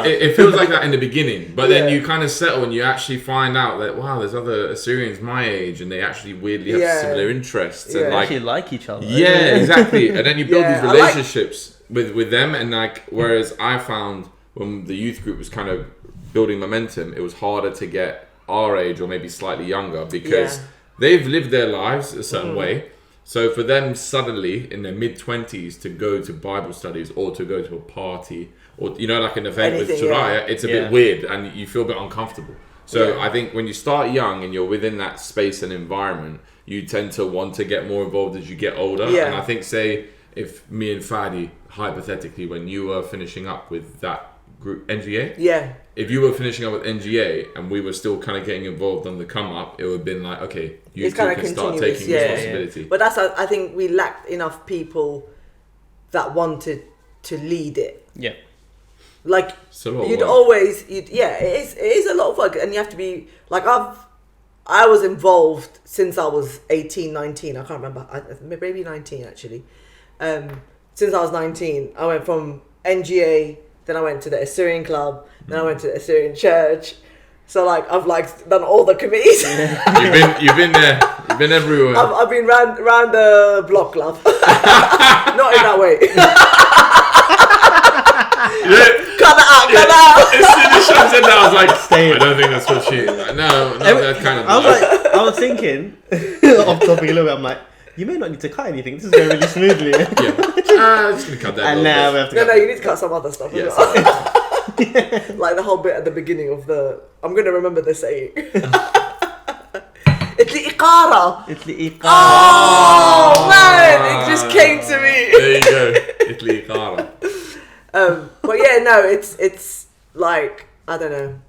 it feels like that in the beginning, but then you kind of settle and you actually find out that wow, there's other Assyrians my age and they actually weirdly have similar interests and like each other. Yeah, exactly. And then you build these relationships with them, and like whereas I found when the youth group was kind of building momentum, it was harder to get our age or maybe slightly younger because they've lived their lives a certain way. So for them suddenly in their mid-20s to go to Bible studies or to go to a party or like an event with Suraya, it's a bit weird and you feel a bit uncomfortable. So I think when you start young and you're within that space and environment, you tend to want to get more involved as you get older. And I think if me and Fadi, hypothetically, when you were finishing up with that group, NGA? If you were finishing up with NGA and we were still kind of getting involved on the come up, it would have been like, okay, you two can start taking responsibility. But I think we lacked enough people that wanted to lead it. Yeah. Like, it is a lot of work, and you have to be, like, I was involved since I was 18, 19, I can't remember, maybe 19 actually. Since I was 19, I went from NGA, then I went to the Assyrian club, then I went to the Assyrian church. So like I've like done all the committees. You've been there. You've been everywhere. I've been round the block, love. Not in that way. Cut that out. As soon as she said that, I was like, I don't think that's what she. No, that kind of. I was thinking off topic a little bit. I'm like, you may not need to cut anything. This is going really smoothly. I'm just gonna cut that. And now we have to. No, you need to cut some other stuff. As well. Like the whole bit at the beginning of the. I'm gonna remember the saying. It's the iqara. It's the iqara. Oh man, it just came to me. There you go. It's the iqara. But yeah, no, it's like I don't know.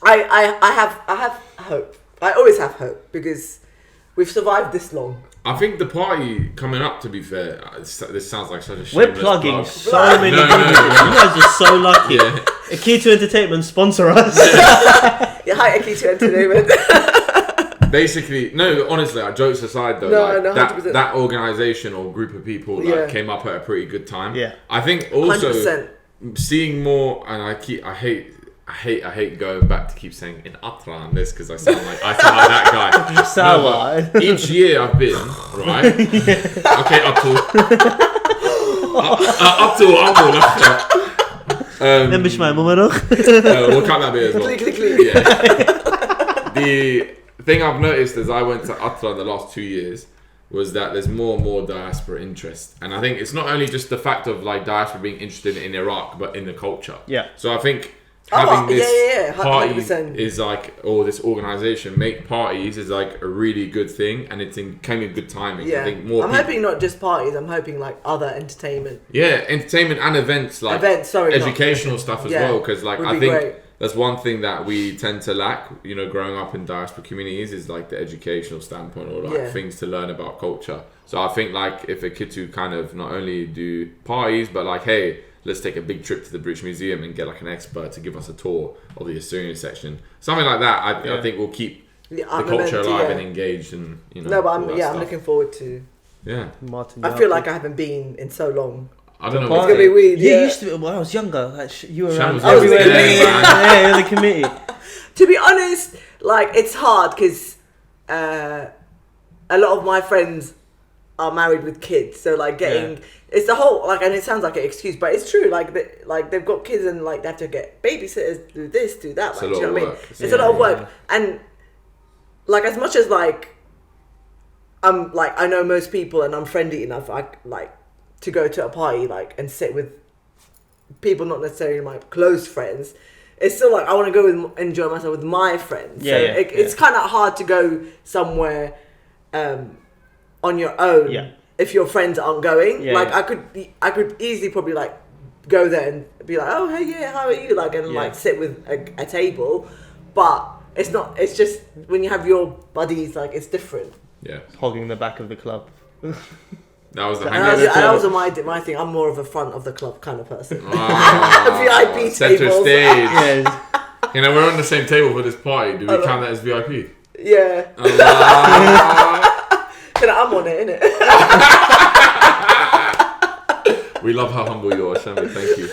I have hope. I always have hope because we've survived this long. I think the party coming up, to be fair, this sounds like such a shameless We're plugging plug. so many people. You guys are so lucky. Akito Entertainment sponsor us. Hi Akito Entertainment. Basically, no, honestly, jokes aside though, that organisation or group of people came up at a pretty good time. Yeah. I think also 100%. Seeing more, and I hate going back to keep saying in Atra on this because I sound like that guy. No, each year I've been right. Okay, up to we'll cut that bit as well. Yeah. The thing I've noticed as I went to Atra the last 2 years was that there's more and more diaspora interest, and I think it's not only just the fact of like diaspora being interested in Iraq, but in the culture. Yeah. So I think having this party 100%. is like, or this organisation make parties is like a really good thing, and it's came in good timing. Yeah. I think more. I'm hoping not just parties. I'm hoping like other entertainment. Yeah, entertainment and events, like educational stuff as well. Because like I think that's one thing that we tend to lack. You know, growing up in diaspora communities is like the educational standpoint or like things to learn about culture. So I think like if a kid to kind of not only do parties, but like hey, let's take a big trip to the British Museum and get like an expert to give us a tour of the Assyrian section. Something like that, I think will keep the culture alive and engaged, and you know. No, but I'm looking forward to Yeah. Martin. I feel like I haven't been in so long. I don't know. It's gonna be weird. You Yeah. used to. When I was younger, like you were Sham around was everywhere. everywhere. Yeah, you're the committee. To be honest, like it's hard because a lot of my friends are married with kids, so like getting it's the whole like, and it sounds like an excuse, but it's true. Like they've got kids and like they have to get babysitters, do this, do that. Like, do you know what I mean? It's a lot of work, and like as much as like I'm like I know most people and I'm friendly enough, I like to go to a party like and sit with people not necessarily my close friends. It's still like I want to go and enjoy myself with my friends. So it's kind of hard to go somewhere on your own if your friends aren't going. Like I could easily probably like go there and be like, oh hey how are you, like, and like sit with a table, but it's not. It's just when you have your buddies, like it's different. Yeah, hogging the back of the club. That was the that was my thing. I'm more of a front of the club kind of person. VIP center tables. stage. You know, we're on the same table for this party. Do we count that as VIP? Yeah. I'm on it, innit? We love how humble you are, Shami. Thank you.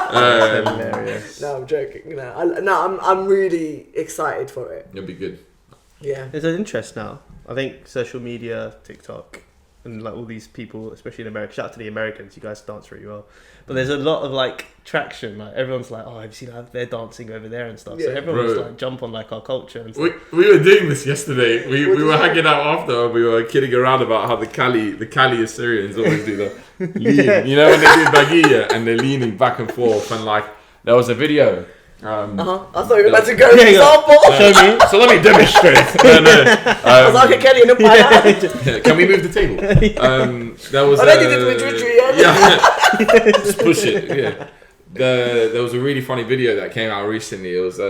Hilarious. No, I'm joking. I'm really excited for it. It'll be good. Yeah. There's an interest now. I think social media, TikTok, and like all these people, especially in America. Shout out to the Americans, you guys dance really well. But there's a lot of like traction. Like everyone's like, oh, have you seen how they're dancing over there and stuff? So everyone's like jump on like our culture and stuff. We were doing this yesterday. We were hanging out after. And we were kidding around about how the Cali Assyrians always do the lean. You know when they do baghiya and they're leaning back and forth, and like there was a video. I thought you were about to go example. Show me. So let me demonstrate. I was like, okay, Kelly, look can we move the table? There was. Just push it. Yeah. There was a really funny video that came out recently. It was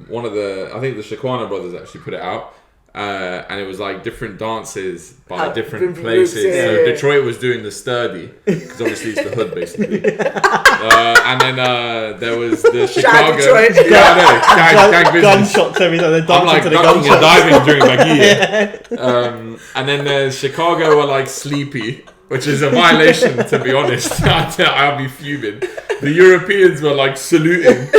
one of I think the Shakwana brothers actually put it out. And it was like different dances by different places. So Detroit was doing the sturdy, because obviously it's the hood basically. And then there was the Chicago. Gunshots every time they're dancing. I'm like to the ducking and diving during baghiya. And then there's Chicago were like sleepy, which is a violation, to be honest. I'll be fuming. The Europeans were like saluting,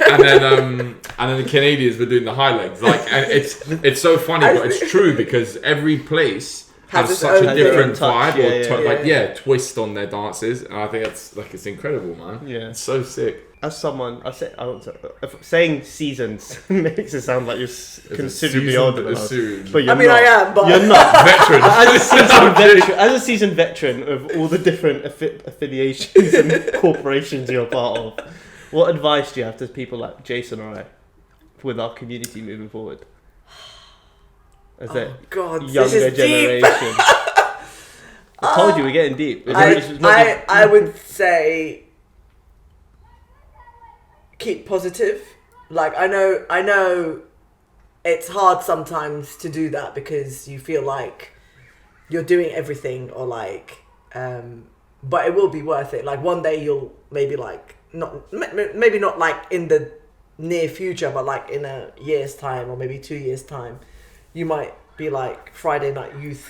and then the Canadians were doing the high legs. Like, and it's so funny, but it's true, because every place has such a different vibe twist on their dances, and I think it's incredible, man. Yeah, it's so sick. As someone, saying seasons makes it sound like you're considerably older than us. But you're not. I am, but you're not. Veteran. As a seasoned veteran of all the different affiliations and corporations you're part of, what advice do you have to people like Jason or I with our community moving forward? As a younger generation. I told you we're getting deep. I would say keep positive. Like I know it's hard sometimes to do that because you feel like you're doing everything, or like but it will be worth it. Like one day you'll maybe like maybe not like in the near future, but like in a year's time or maybe 2 years time, you might be like Friday night youth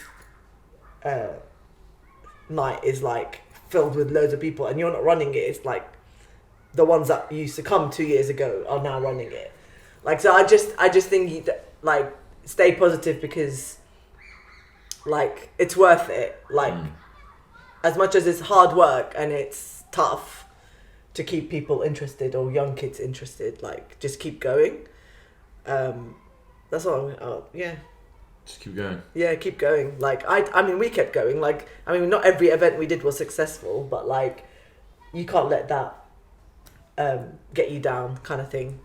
night is like filled with loads of people and you're not running it. It's like the ones that used to come 2 years ago are now running it. Like, so I just think you like stay positive, because like it's worth it. Like as much as it's hard work and it's tough to keep people interested or young kids interested, like just keep going. That's all. Just keep going. Yeah, keep going. Like I mean, we kept going. Like not every event we did was successful, but like you can't let that get you down, kind of thing.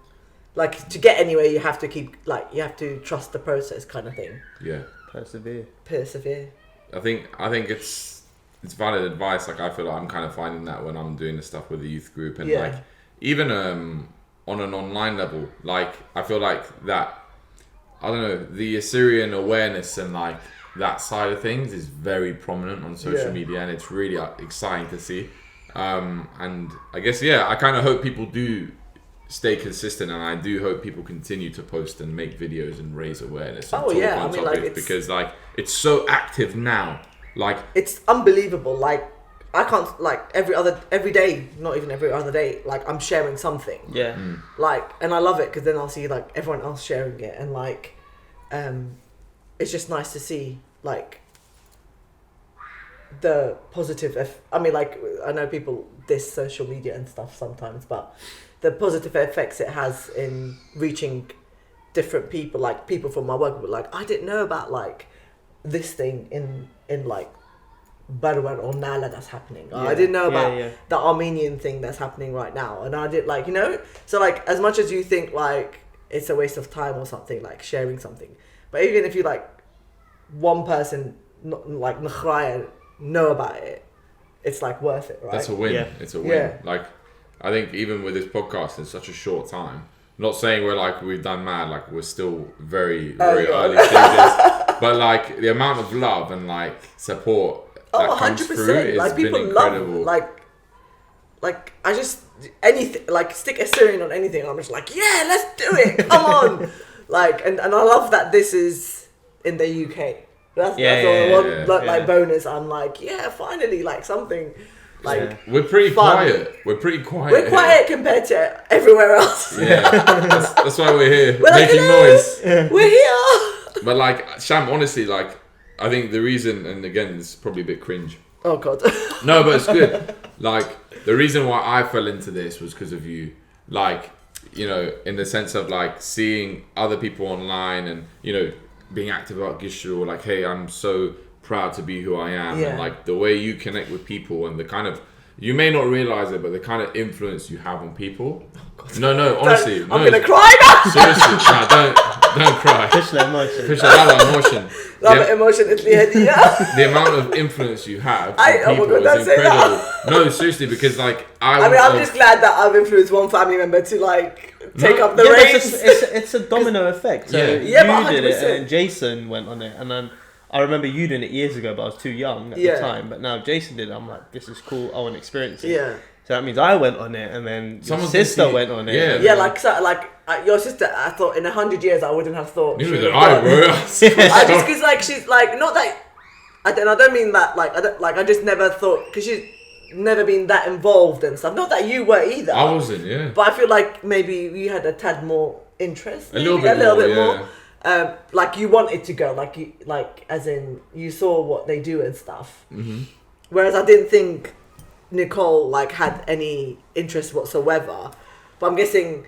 Like to get anywhere, you have to you have to trust the process, kind of thing. Yeah. Persevere. I think it's valid advice. Like I feel like I'm kind of finding that when I'm doing the stuff with the youth group, and like even on an online level, like I feel like that. I don't know, the Assyrian awareness and like that side of things is very prominent on social media, and it's really exciting to see. And I guess I kind of hope people do stay consistent, and I do hope people continue to post and make videos and raise awareness and talk on topics, because like it's so active now. Like, it's unbelievable. Like, I can't, like, every day, not even every other day, like, I'm sharing something. Yeah. Like, and I love it because then I'll see, like, everyone else sharing it. And, like, it's just nice to see, like, the positive... I mean, like, I know people diss social media and stuff sometimes, but the positive effects it has in reaching different people, like, people from my work, like, I didn't know about, like, this thing in like, Barwan or Nala that's happening. Yeah. I didn't know about the Armenian thing that's happening right now. And I did, like, you know, so, like, as much as you think, like, it's a waste of time or something, like, sharing something, but even if you, like, one person, like, know about it, it's, like, worth it, right? that's a win. Yeah. It's a win. Yeah. Like, I think even with this podcast in such a short time, not saying we're like we've done mad, like we're still very early stages, but like the amount of love and like support that comes 100%. through has Like, been people incredible. love, like, I just, anything, like, stick Assyrian on anything, I'm just like, yeah, let's do it, come on. Like, and I love that this is in the UK. That's like, bonus. I'm like, yeah, finally, like, something, like, we're pretty fun. quiet. We're pretty quiet. We're quiet compared to everywhere else. Yeah, that's why we're here, We're like, making hello, noise. we're here. But like, Sham, honestly, like, I think the reason, and again, it's probably a bit cringe. Oh God. No, but it's good. Like, the reason why I fell into this was because of you. Like, you know, in the sense of like seeing other people online and, you know, being active about Gishu, or like, hey, I'm so proud to be who I am. Yeah. And like the way you connect with people and the kind of, you may not realize it, but the kind of influence you have on people. No, honestly. I'm gonna cry now. Seriously, don't cry. Push that emotion. Push that emotion. Emotion is the The amount of influence you have on oh my people God, is don't say incredible. that. No, seriously, because like I'm just glad that I've influenced one family member to, like, take up the But reins. it's a domino effect. So Yeah, you did it, 100%. and then Jason went on it, and then I remember you doing it years ago, but I was too young at the time. But now Jason did it. I'm like, this is cool. I want to experience it. Yeah. So that means I went on it, and then your Someone sister can see- went on it. Yeah. Yeah, like your sister, I thought in 100 years I wouldn't have thought. Neither she did would I, have bro. done. I just, cause like she's like, not that, I don't mean that, like, I just never thought, cause she's never been that involved and stuff. Not that you were either. I wasn't, yeah. But I feel like maybe you had a tad more interest. A little maybe, bit more. Like you wanted to go, like as in you saw what they do and stuff. Mm-hmm. Whereas I didn't think Nicole like had any interest whatsoever. But I'm guessing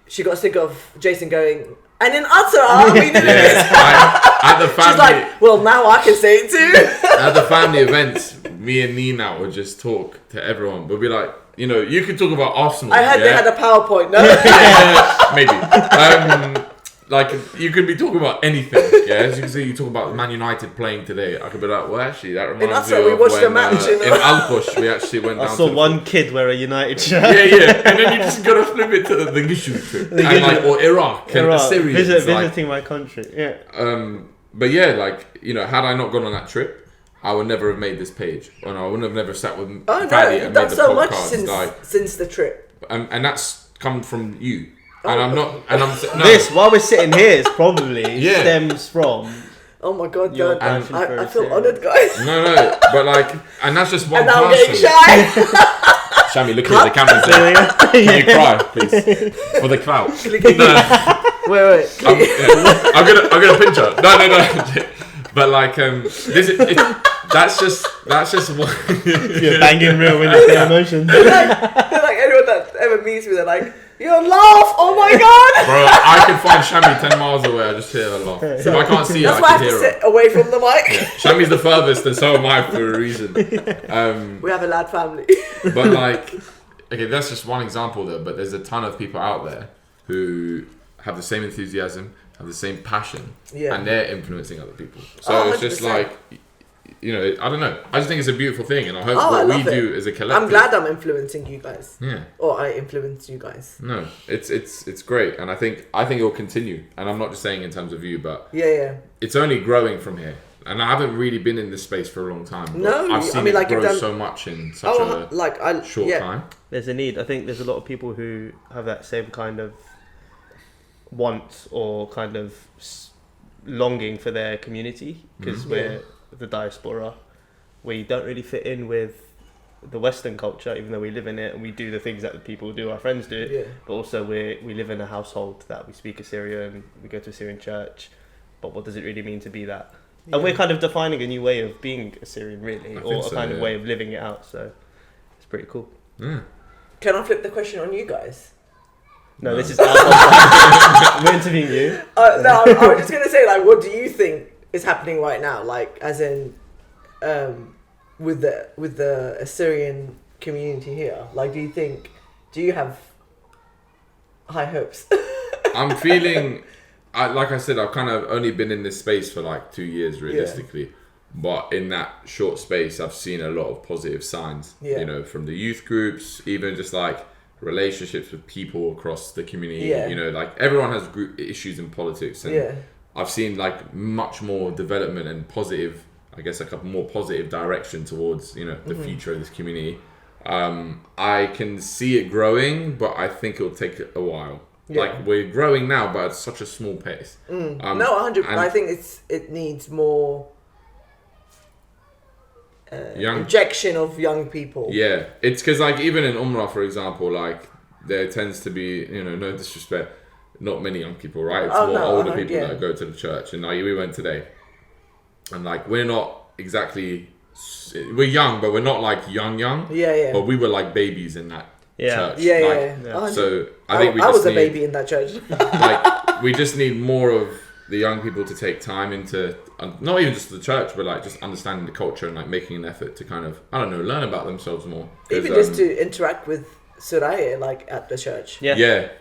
she got sick of Jason going, and in Utter, we did it. At the family, She's like, well, now I can say it too. at the family events, me and Nina would just talk to everyone. We'd be like, you know, you could talk about Arsenal. I heard they had a PowerPoint, no? Maybe. Like, you could be talking about anything, yeah? As you can see, you talk about Man United playing today. I could be like, well, actually, that reminds me we of watched when, the match in Alposh, we actually went down I saw to one kid wear a United shirt. Yeah. And then you just gotta flip it to the Gishu trip. And like, or Iraq and Assyrian. Visiting my country, yeah. But yeah, like, you know, had I not gone on that trip, I would never have made this page. Or no, I wouldn't have never sat with Fadi and made the so much podcast. since the trip. And that's come from you. And I'm not. And I'm no. This, while we're sitting here, is probably stems from. Oh my God, Your I passion feel for honoured, guys. No, but like, and that's just one And now I'm person. getting shy. Shami, look at the camera. Can you cry, please, for the clout? No, Wait. I'm gonna pinch her. No. But like, this is that's just one. You're banging real when you say emotions. They're like anyone that ever meets me, they're like, you laugh. Oh my God. Bro, I could find Shami 10 miles away. I just hear her laugh. If I can't see her, That's why I I can have to hear her. sit away from the mic. Shami's the furthest, and so am I for a reason. We have a lad family. But like, okay, that's just one example though. But there's a ton of people out there who have the same enthusiasm, have the same passion, and they're influencing other people. So it's just 100%. like, you know, I don't know. I just think it's a beautiful thing, and I hope what we do as a collective. I'm glad I'm influencing you guys. Yeah. Or I influence you guys. No, it's great, and I think it will continue. And I'm not just saying in terms of you, but Yeah. it's only growing from here. And I haven't really been in this space for a long time. But No, I've seen I mean, it like, grow you've done- so much in such a short time. There's a need. I think there's a lot of people who have that same kind of want or kind of longing for their community because we're the diaspora. where you don't really fit in with the Western culture, even though we live in it and we do the things that the people do, our friends do. Yeah. But also we live in a household that we speak Assyrian, we go to Assyrian church. But what does it really mean to be that? Yeah. And we're kind of defining a new way of being Assyrian, really, or a kind of yeah. way of living it out. So it's pretty cool. Yeah. Can I flip the question on you guys? No, this is our podcast. We're interviewing you. No, I was just gonna say, like, what do you think is happening right now? Like, as in, with the Assyrian community here. Like, do you have high hopes? I'm feeling, like I said, I've kind of only been in this space for like 2 years, realistically. Yeah. But in that short space, I've seen a lot of positive signs. Yeah. You know, from the youth groups, even just like relationships with people across the community. Yeah. You know, like everyone has group issues in politics, and I've seen like much more development and positive, I guess, like a more positive direction towards, you know, the future of this community. I can see it growing, but I think it'll take a while. Yeah. Like, we're growing now, but at such a small pace. No, 100%. I think it needs more injection of young people. Yeah, it's because, like, even in Umrah, for example, like, there tends to be, you know, no disrespect, not many young people, right? It's more older people that go to the church. And like, we went today, and like, we're not exactly, we're young, but we're not like young. Yeah. But we were like babies in that church. Yeah. So I think I was a baby in that church. Like, we just need more of the young people to take time into, not even just the church, but like just understanding the culture and like making an effort to kind of, I don't know, learn about themselves more. Even just to interact with Suraya, like at the church. Yeah.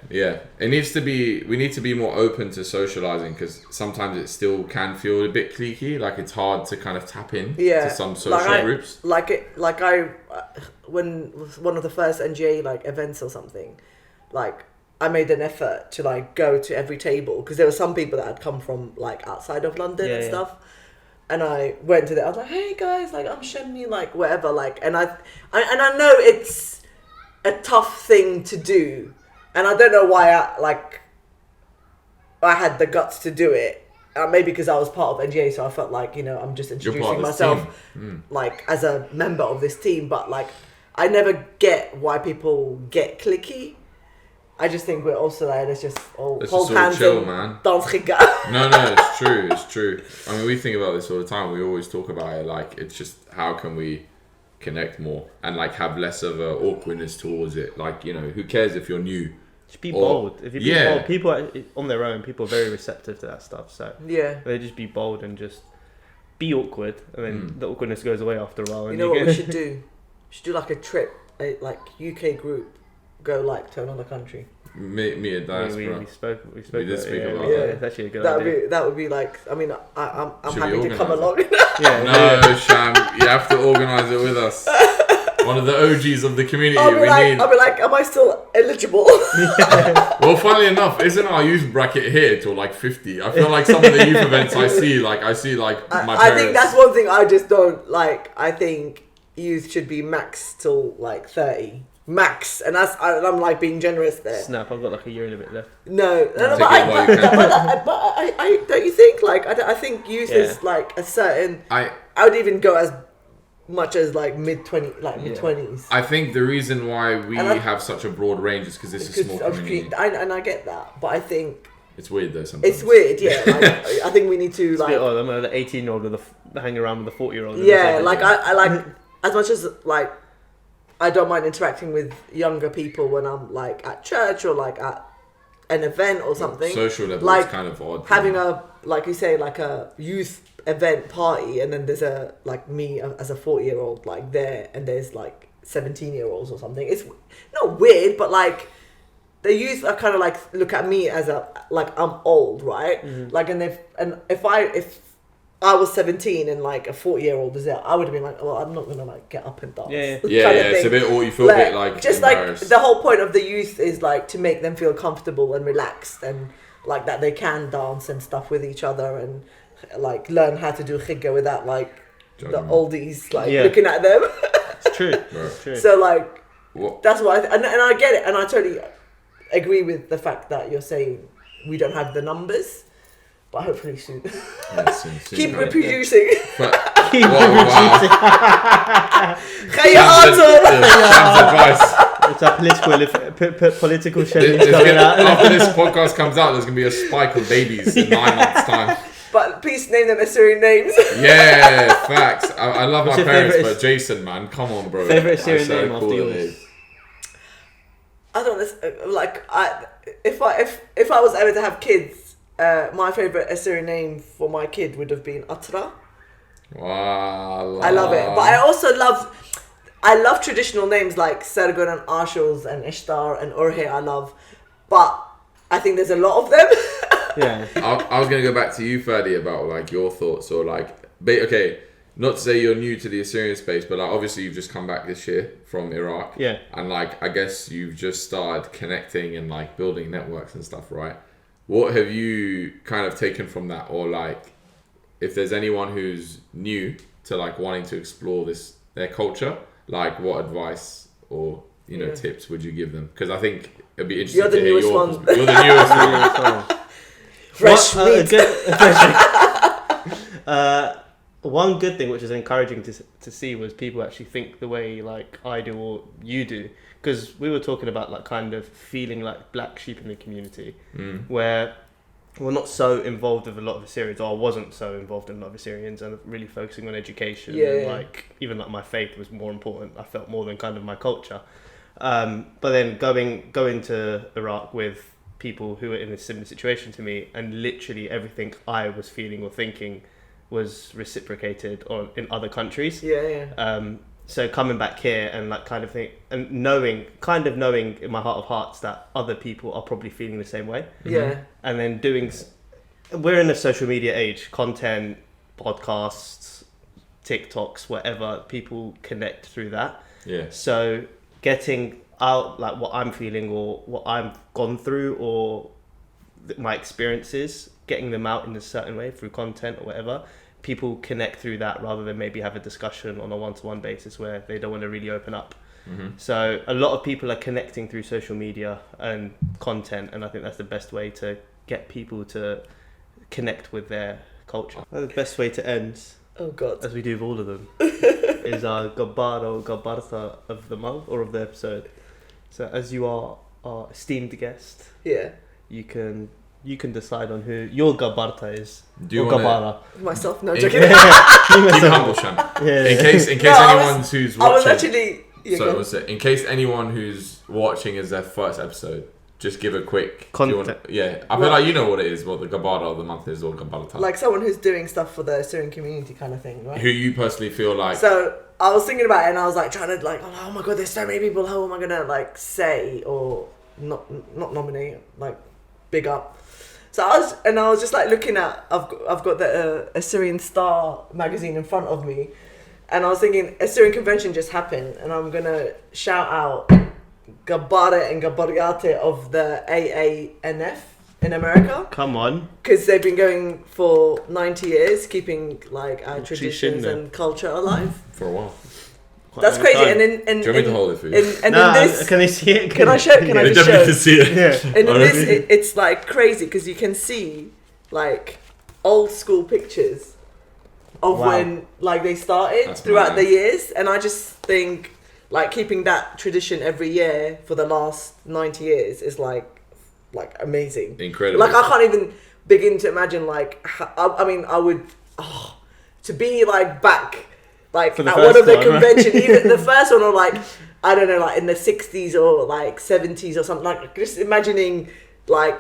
It needs to be, we need to be more open to socializing, because sometimes it still can feel a bit cliquey. Like, it's hard to kind of tap in to some social groups. When one of the first NGA like events or something, like, I made an effort to like go to every table, because there were some people that had come from like outside of London and stuff, and I went to them. I was like, "Hey guys, like, I'm Shemi, like whatever," like, and I know it's a tough thing to do, and I don't know why I had the guts to do it. Maybe because I was part of NGA, so I felt like, you know, I'm just introducing myself like as a member of this team, but like, I never get why people get cliquey. I just think we're also like, let's just hold hands and dance khigga. No, it's true. I mean, we think about this all the time. We always talk about it. Like, it's just, how can we connect more and like have less of a awkwardness towards it? Like, you know, who cares if you're new? Just be bold. If you be bold, people are, on their own, people are very receptive to that stuff. So they just be bold and just be awkward, and then the awkwardness goes away after a while. You know what we should do? We should do like a trip, like UK group, go like to another country. Me and diaspora. We spoke we did speak about that. It's actually a good idea. That would be like, I mean, I'm happy to come along. No, Sham, you have to organise it with us. One of the OGs of the community. I'll be like, am I still eligible? Well, funnily enough, isn't our youth bracket here till like 50? I feel like some of the youth events I see like my parents. I think that's one thing I just don't like. I think youth should be max till like 30. Max, and I'm like being generous there. Snap! I've got like a year and a bit left. No, but I don't you think, like, I think youth is like a certain. I would even go as much as like mid-20s. I think the reason why we have such a broad range is because it's a small community. And I get that, but I think it's weird though. Sometimes it's weird. Yeah, like, I think we need to it's like. I'm the 18-year-old hanging around with the 40-year-old. Yeah, like I like as much as like. I don't mind interacting with younger people when I'm like at church or like at an event or something. Social level like is kind of odd. Having a, like you say, like a youth event party, and then there's a, like me as a 40-year-old like there, and there's like 17-year-olds or something. It's not weird, but like the youth are kind of like look at me as a, like, I'm old, right? Like, and if I was 17 and like a 40-year-old was there, I would have been like, well, I'm not gonna like get up and dance. Yeah. It's a bit, or you feel a bit like just like the whole point of the youth is like to make them feel comfortable and relaxed, and like that they can dance and stuff with each other, and like learn how to do khigga without like the oldies like looking at them. It's true. It's true. So like that's why, and I get it, and I totally agree with the fact that you're saying we don't have the numbers. but hopefully soon. Yeah, soon. Keep reproducing. Wow. Sham's advice. It's a political shaming There's coming out. After this podcast comes out, there's going to be a spike of babies in 9 months' time. But please name them Assyrian names. Yeah, facts. I love What's my your parents, favourite but Jason, man, come on, bro. Favourite Assyrian name after yours? Name. I don't know, like if I was ever to have kids, my favourite Assyrian name for my kid would have been Atra. Wow. I love it, but I also love traditional names like Sargon and Ashurs and Ishtar and Urhe. I love, but I think there's a lot of them. Yeah. I was going to go back to you, Fadi, about like your thoughts or like, okay, not to say you're new to the Assyrian space, but like obviously you've just come back this year from Iraq. Yeah. And like, I guess you've just started connecting and like building networks and stuff, right? What have you kind of taken from that? Or like, if there's anyone who's new to like wanting to explore their culture, like what advice or, tips would you give them? Because I think it'd be interesting to hear your perspective. You're the newest one. Fresh meat. One good thing which is encouraging to see was people actually think the way like I do or you do, because we were talking about like kind of feeling like black sheep in the community, where we're not so involved with a lot of Assyrians, or I wasn't so involved in a lot of Assyrians, and really focusing on education and like even like my faith was more important, I felt, more than kind of my culture. But then going to Iraq with people who were in a similar situation to me, and literally everything I was feeling or thinking was reciprocated in other countries. So coming back here and like kind of think and knowing in my heart of hearts that other people are probably feeling the same way. And then we're in a social media age, content, podcasts, TikToks, whatever, people connect through that. So getting out like what I'm feeling or what I've gone through or my experiences, getting them out in a certain way through content or whatever, people connect through that rather than maybe have a discussion on a one-to-one basis where they don't want to really open up. So a lot of people are connecting through social media and content, and I think that's the best way to get people to connect with their culture. The best way to end, as we do with all of them, is our Gabbar or Gabbarta of the month or of the episode. So as you are our esteemed guest, you can decide on who your Gabbarta is. Do you or want Gabbara. Myself, no joking. Keep it humble, Sham. In case anyone who's watching. I was actually. In case anyone who's watching is their first episode, just give a quick content. I feel like you know what it is, what the Gabara of the month is, or Gabbarta. Like someone who's doing stuff for the Assyrian community, kind of thing, right? Who you personally feel like. So I was thinking about it, and I was like trying to like, oh my god, there's so many people. How am I gonna like say or not nominate, like big up? So I was just like looking at, I've got the Assyrian Star magazine in front of me, and I was thinking Assyrian convention just happened, and I'm gonna shout out Gabbara and Gabbariate of the AANF in America. Come on. Because they've been going for 90 years, keeping like our traditions and culture alive. For a while. That's crazy. Do you want me to hold it for you? In this, can they see it? Can I show? Can I just show? Can see it. Yeah. And in this, it's like crazy because you can see like old school pictures of when like they started throughout the years, and I just think like keeping that tradition every year for the last 90 years is like amazing. Incredible. Like I can't even begin to imagine like I mean I would to be like back. Like at one of the convention, even the first one, or like I don't know, like in the 60s or like 70s or something. Like just imagining like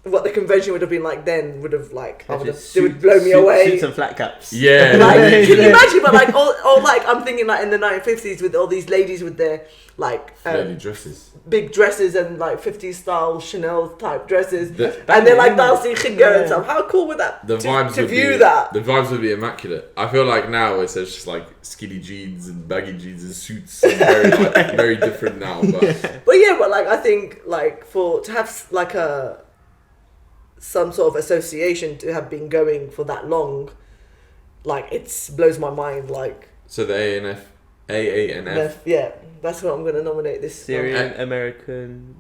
what the convention would have been like then would have like it would blow me away. Suits and flat caps. Yeah. Like, can you imagine? But like or like I'm thinking like in the 1950s with all these ladies with their like dresses, big dresses and like 50s style Chanel type dresses, and they're like dancing khigga and stuff. How cool would that? The vibes to would view be, that. The vibes would be immaculate. I feel like now it's just like skinny jeans and baggy jeans and suits, and very different now. But like I think like to have like some sort of association to have been going for that long, like it blows my mind. Like so the AANF. Yeah, that's what I'm gonna nominate this. Syrian American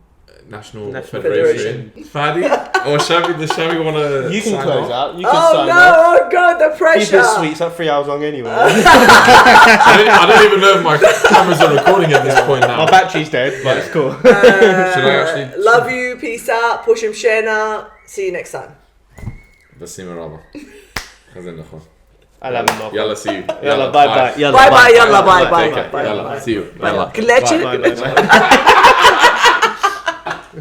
National Federation. Fadi or Shami? Does Shami want to? You can close out. You can Oh sign no! off. Oh god, the pressure. Keep it sweet. It's like 3 hours long anyway. I don't even know if my cameras are recording at this point now. My battery's dead, but it's cool. Should I actually? Love you. Peace out. Push him, Pshenah. See you next time. بس مرحبا. خزين الأخوة. يلا see you. يلا باي باي. باي باي. يلا باي Take باي care. باي. يلا see you. يلا. Glitch. Bye.